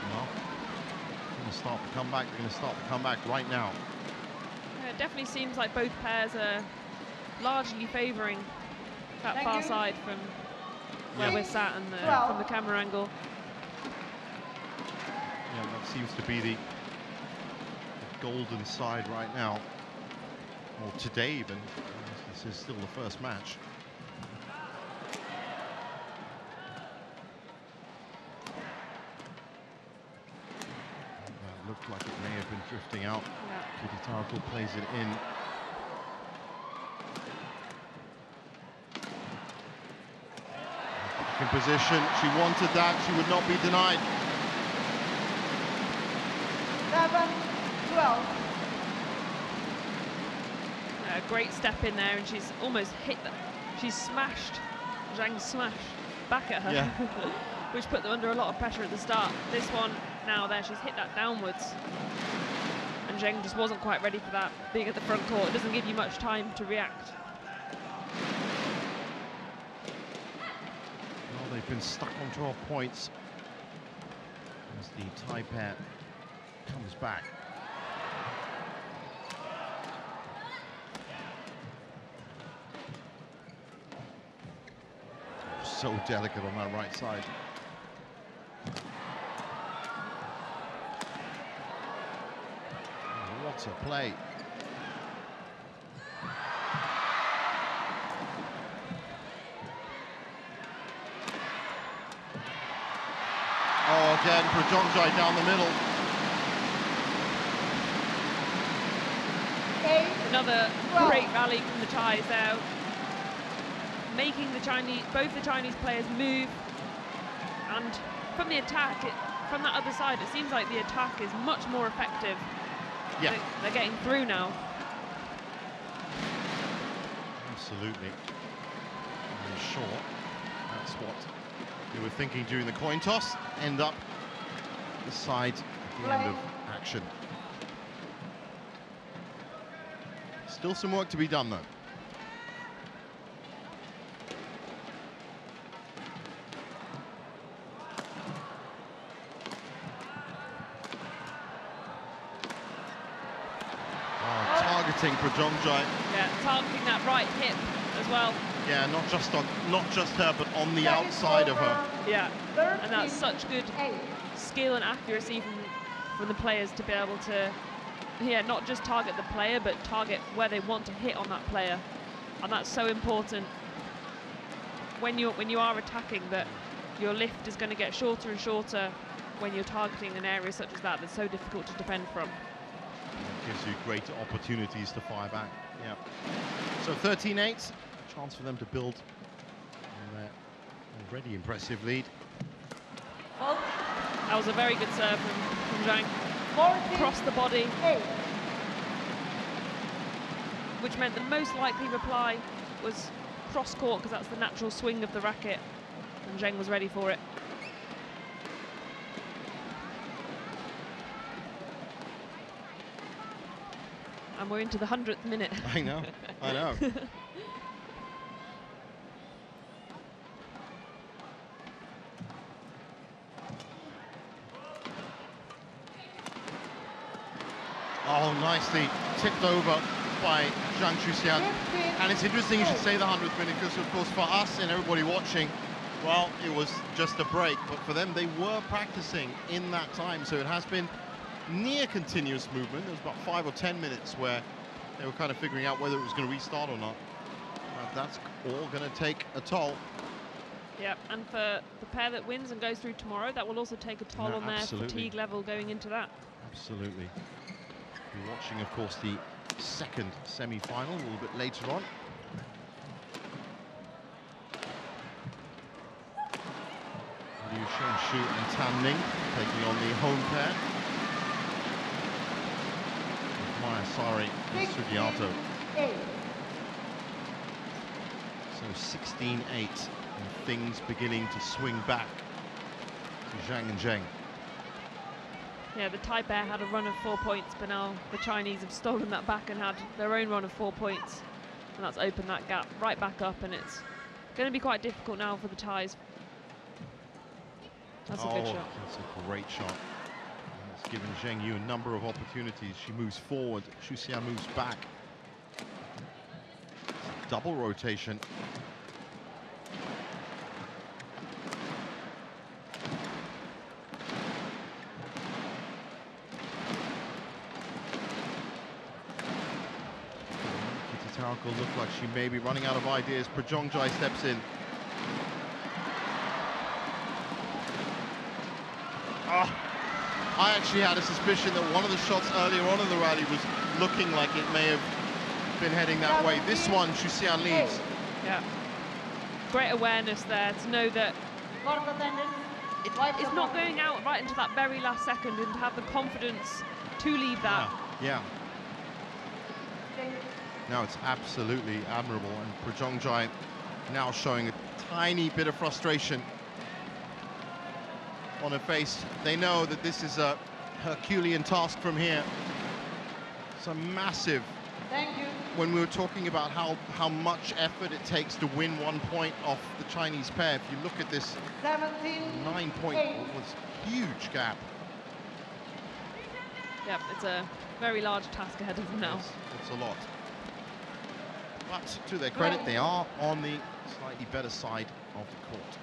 Well, going to start the comeback. They're going to start the comeback right now. Yeah, it definitely seems like both pairs are largely favouring that far side from where we're sat and from the camera angle. Yeah, that seems to be the golden side right now. Or today even. This is still the first match. That looked like it may have been drifting out. Yeah. Kititharakul plays it in. Back in position. She wanted that. She would not be denied. 7-12. Great step in there, and she's almost hit that. She's smashed. Zhang smashed back at her, yeah. Which put them under a lot of pressure at the start. This one, now there, she's hit that downwards. And Zheng just wasn't quite ready for that, being at the front court. It doesn't give you much time to react. Well, they've been stuck on 12 points as the Thai pair comes back. So delicate on that right side. Oh, what a play. Oh, again, Prajongjai down the middle. Another great rally from the Thais there, making both the Chinese players move, and from the attack, from that other side, it seems like the attack is much more effective. Yeah, they're getting through now. Absolutely. I'm sure that's what they were thinking during the coin toss. End up the side at the end of action. Still some work to be done, though. Targeting Prajongjai. Yeah, targeting that right hip as well. Yeah, not just her, but on the outside of her. Yeah, and that's such good skill and accuracy from the players to be able to, yeah, not just target the player, but target where they want to hit on that player, and that's so important when you are attacking, that your lift is going to get shorter and shorter when you're targeting an area such as that that's so difficult to defend from. It gives you great opportunities to fire back. Yeah. So 13-8, chance for them to build on their already impressive lead. That was a very good serve from Zhang. Across the body, which meant the most likely reply was cross court, because that's the natural swing of the racket, and Zheng was ready for it. And we're into the 100th minute. I know, I know. Oh, nicely tipped over by Zhang Shuxian. And it's interesting you should say the 100th minute, because of course for us and everybody watching, well, it was just a break, but for them they were practicing in that time, so it has been near continuous movement. There was about 5 or 10 minutes where they were kind of figuring out whether it was going to restart or not. But that's all going to take a toll. Yeah, and for the pair that wins and goes through tomorrow, that will also take a toll on their fatigue level going into that. Absolutely. We're watching, of course, the second semi-final a little bit later on. Liu Shenshu and Tan Ning taking on the home pair. Mayasari and Sugiato. So 16-8, and things beginning to swing back to Zhang and Zheng. Yeah, the Thai pair had a run of 4 points, but now the Chinese have stolen that back and had their own run of 4 points. And that's opened that gap right back up, and it's going to be quite difficult now for the Thais. That's a good shot. That's a great shot. It's given Zheng Yu a number of opportunities. She moves forward, Shuxian moves back. Double rotation. Kititharakul looked like she may be running out of ideas. Prajongjai steps in. Oh, I actually had a suspicion that one of the shots earlier on in the rally was looking like it may have been heading that way. This one, Shuxian leaves. Yeah. Great awareness there to know that it's not going out right into that very last second, and to have the confidence to leave that. Yeah. No, it's absolutely admirable, and Prajongjai now showing a tiny bit of frustration on her face. They know that this is a Herculean task from here. It's a massive. Thank you. When we were talking about how much effort it takes to win 1 point off the Chinese pair, if you look at this 9-point, was huge gap. Yep, it's a very large task ahead of them now. It's a lot. But to their credit, they are on the slightly better side of the court.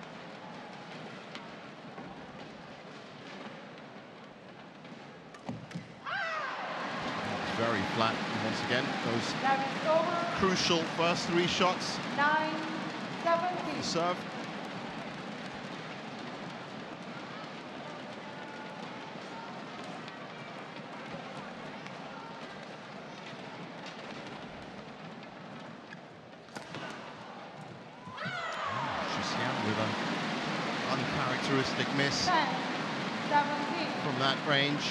Very flat once again. Those crucial first 3 shots. 9-17. Serve. Shuxian with an uncharacteristic miss 10-17. from that range.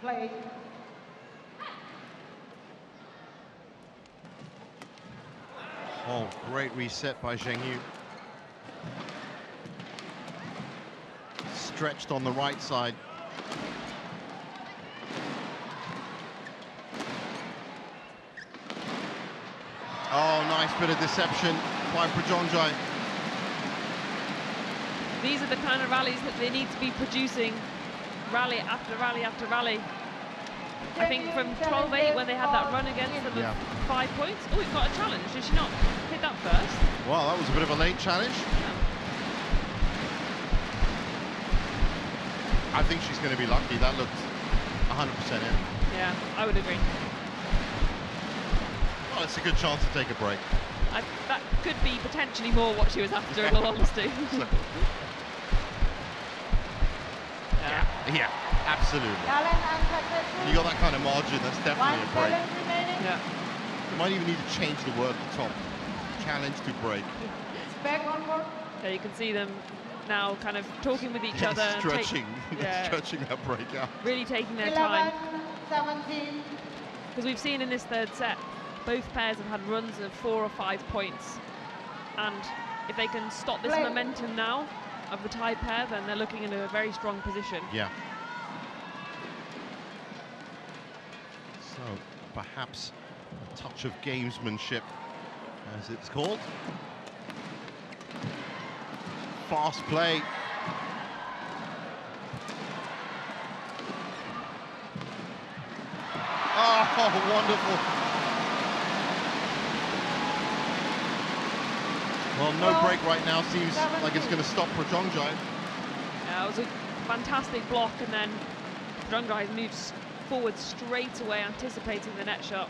Play. Oh, great reset by Zheng Yu. Stretched on the right side. Oh, nice bit of deception by Prajongjai. These are the kind of rallies that they need to be producing, rally after rally after rally. I think from 12-8 when they had that run against them of 5 points. Oh, we've got a challenge. Did she not hit that first? Well, that was a bit of a late challenge. I think she's going to be lucky. That looked 100% in. Yeah, I would agree. Well, it's a good chance to take a break. That could be potentially more what she was after, in all honesty. Yeah, absolutely. When you got that kind of margin, that's definitely a break. Yeah. You might even need to change the word at the top. Challenge to break. So you can see them now kind of talking with each other. Stretching. Stretching that break out. Really taking their time. Because we've seen in this third set, both pairs have had runs of 4 or 5 points. And if they can stop this momentum now of the Thai pair, then they're looking in a very strong position. Yeah. So perhaps a touch of gamesmanship, as it's called. Fast play. Oh, wonderful. Well, no break right now. Seems like it's going to stop Prajongjai. Yeah, it was a fantastic block, and then Prajongjai moves forward straight away, anticipating the net shot.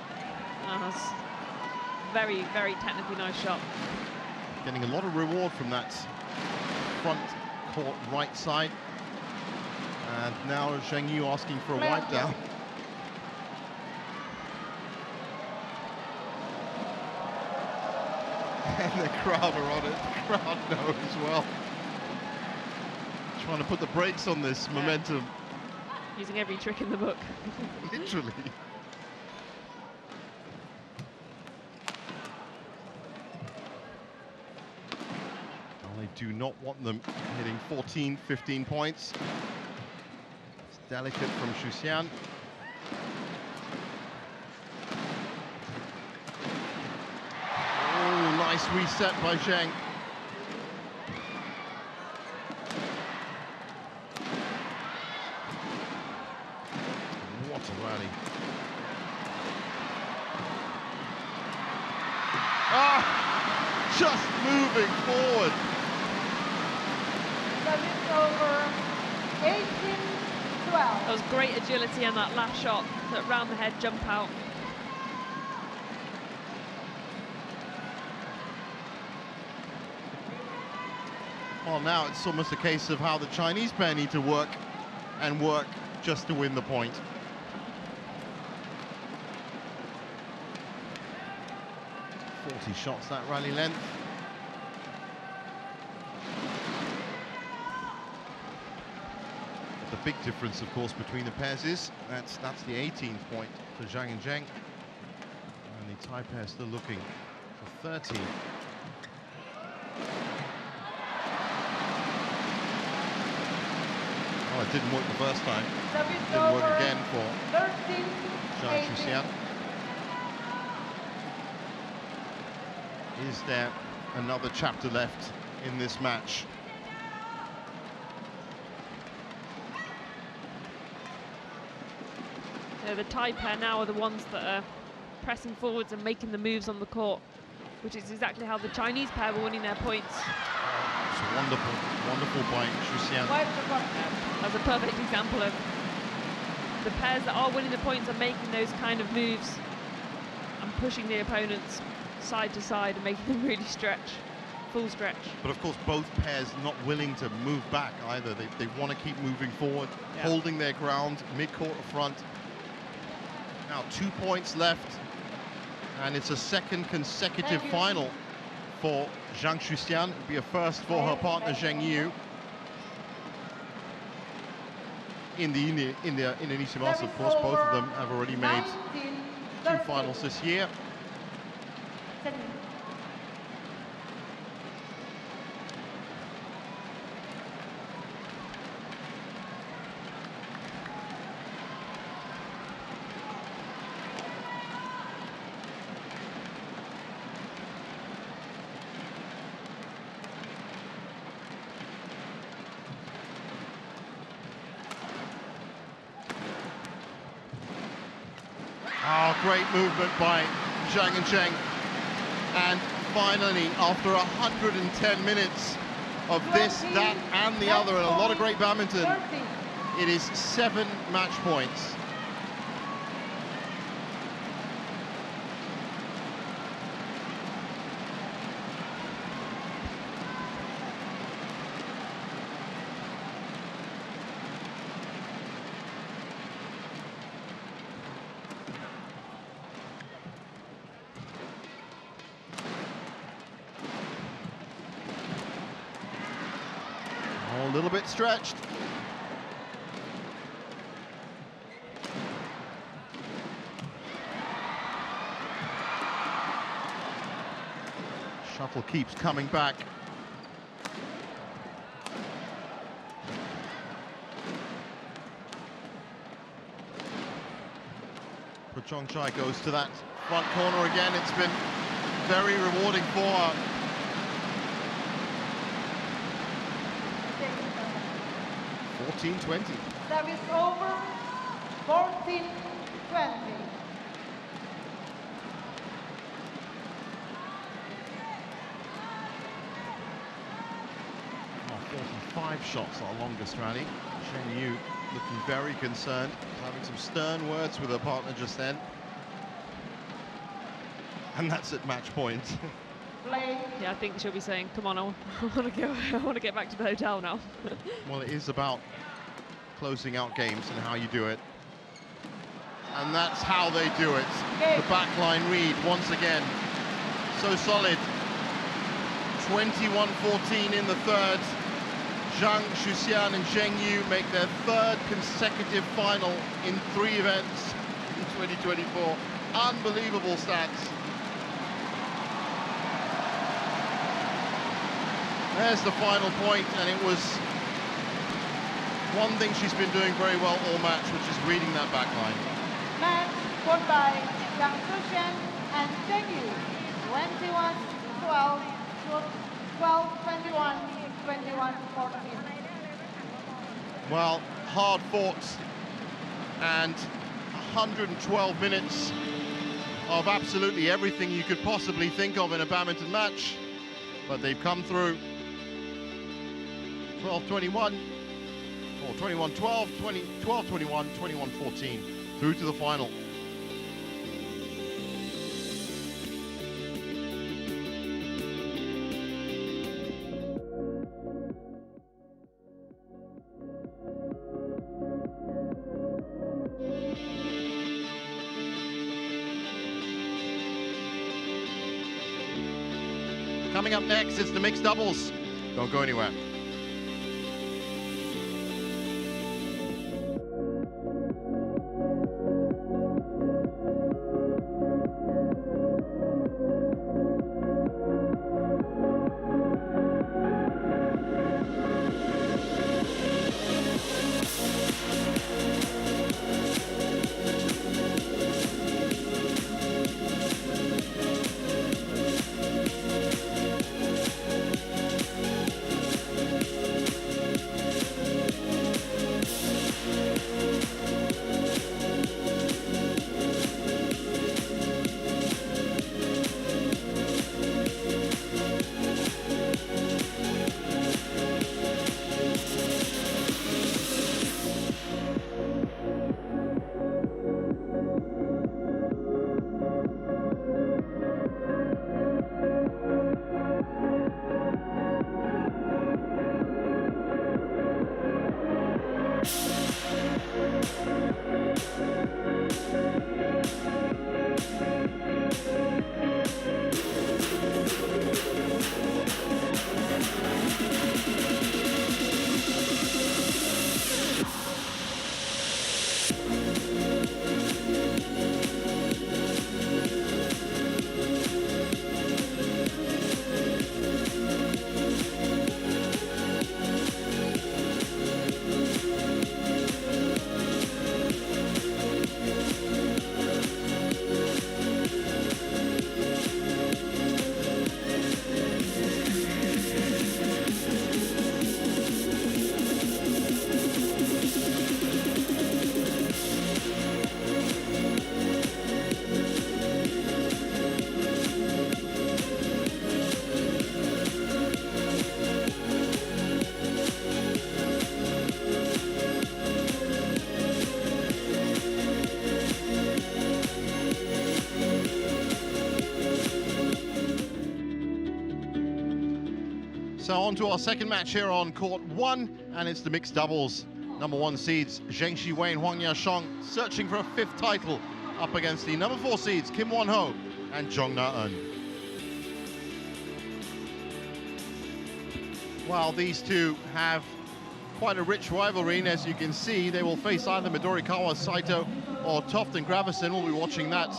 That's very, very technically nice shot. Getting a lot of reward from that front court right side. And now Zheng Yu asking for a wipe down. And the crowd are on it. The crowd know as well. Trying to put the brakes on this momentum. Using every trick in the book. Literally. Well, they do not want them hitting 14, 15 points. It's delicate from Shuxian. Nice reset by Zheng. What a rally. Ah! Just moving forward. Service over, 18-12. That was great agility on that last shot, that round the head jump out. Well, now it's almost a case of how the Chinese pair need to work and work just to win the point. .40 shots that rally length. But the big difference, of course, between the pairs is that's the 18th point for Zhang and Zheng. And the Thai pair still looking for 13. Oh, it didn't work the first time. It didn't work again for Zhang Shuxian. Is there another chapter left in this match? So the Thai pair now are the ones that are pressing forwards and making the moves on the court, which is exactly how the Chinese pair were winning their points. It's wonderful, wonderful by Shuxian. That's a perfect example of the pairs that are winning the points are making those kind of moves and pushing the opponents side to side and making them really stretch, full stretch. But of course, both pairs not willing to move back either. They want to keep moving forward, holding their ground, mid-court or front. Now 2 points left, and it's a second consecutive final for Zhang Shuxian. It'll be a first for her partner Zheng Yu. In the Indonesian Masters, of course, both of them have already made 2 finals this year. Oh, great movement by Zhang and Zheng. And finally, after 110 minutes of this, that, and the other, and a lot of great badminton, it is 7 match points. A little bit stretched. Shuttle keeps coming back. Prajongjai goes to that front corner again. It's been very rewarding for her. (14-20). Service over, 14-20. Oh, 45 shots, our longest rally. Shen Yu looking very concerned, having some stern words with her partner just then. And that's at match point. Yeah, I think she'll be saying, "Come on, I want to go. I want to get back to the hotel now." Well, it is about closing out games and how you do it. And that's how they do it. The backline read, once again, so solid. 21-14 in the third. Zhang, Shuxian and Zheng Yu make their 3rd consecutive final in 3 events in 2024. Unbelievable stats. There's the final point, and it was one thing she's been doing very well all match, which is reading that back line. Match won by Zhang Shuxian and Zheng Yu, 21-12, 12-21, 21-14. Well, hard fought, and 112 minutes of absolutely everything you could possibly think of in a badminton match, but they've come through. 12-21, or 21-12, 12-21, 21-14, through to the final. Coming up next is the mixed doubles. Don't go anywhere. So on to our second match here on court 1, and it's the mixed doubles. Number 1 seeds Zheng Shiwei and Huang Yashong searching for a 5th title up against the number 4 seeds Kim Won-ho and Jong Na-eun. While these two have quite a rich rivalry, as you can see, they will face either Midorikawa Saito or Toft and Gravison. We'll be watching that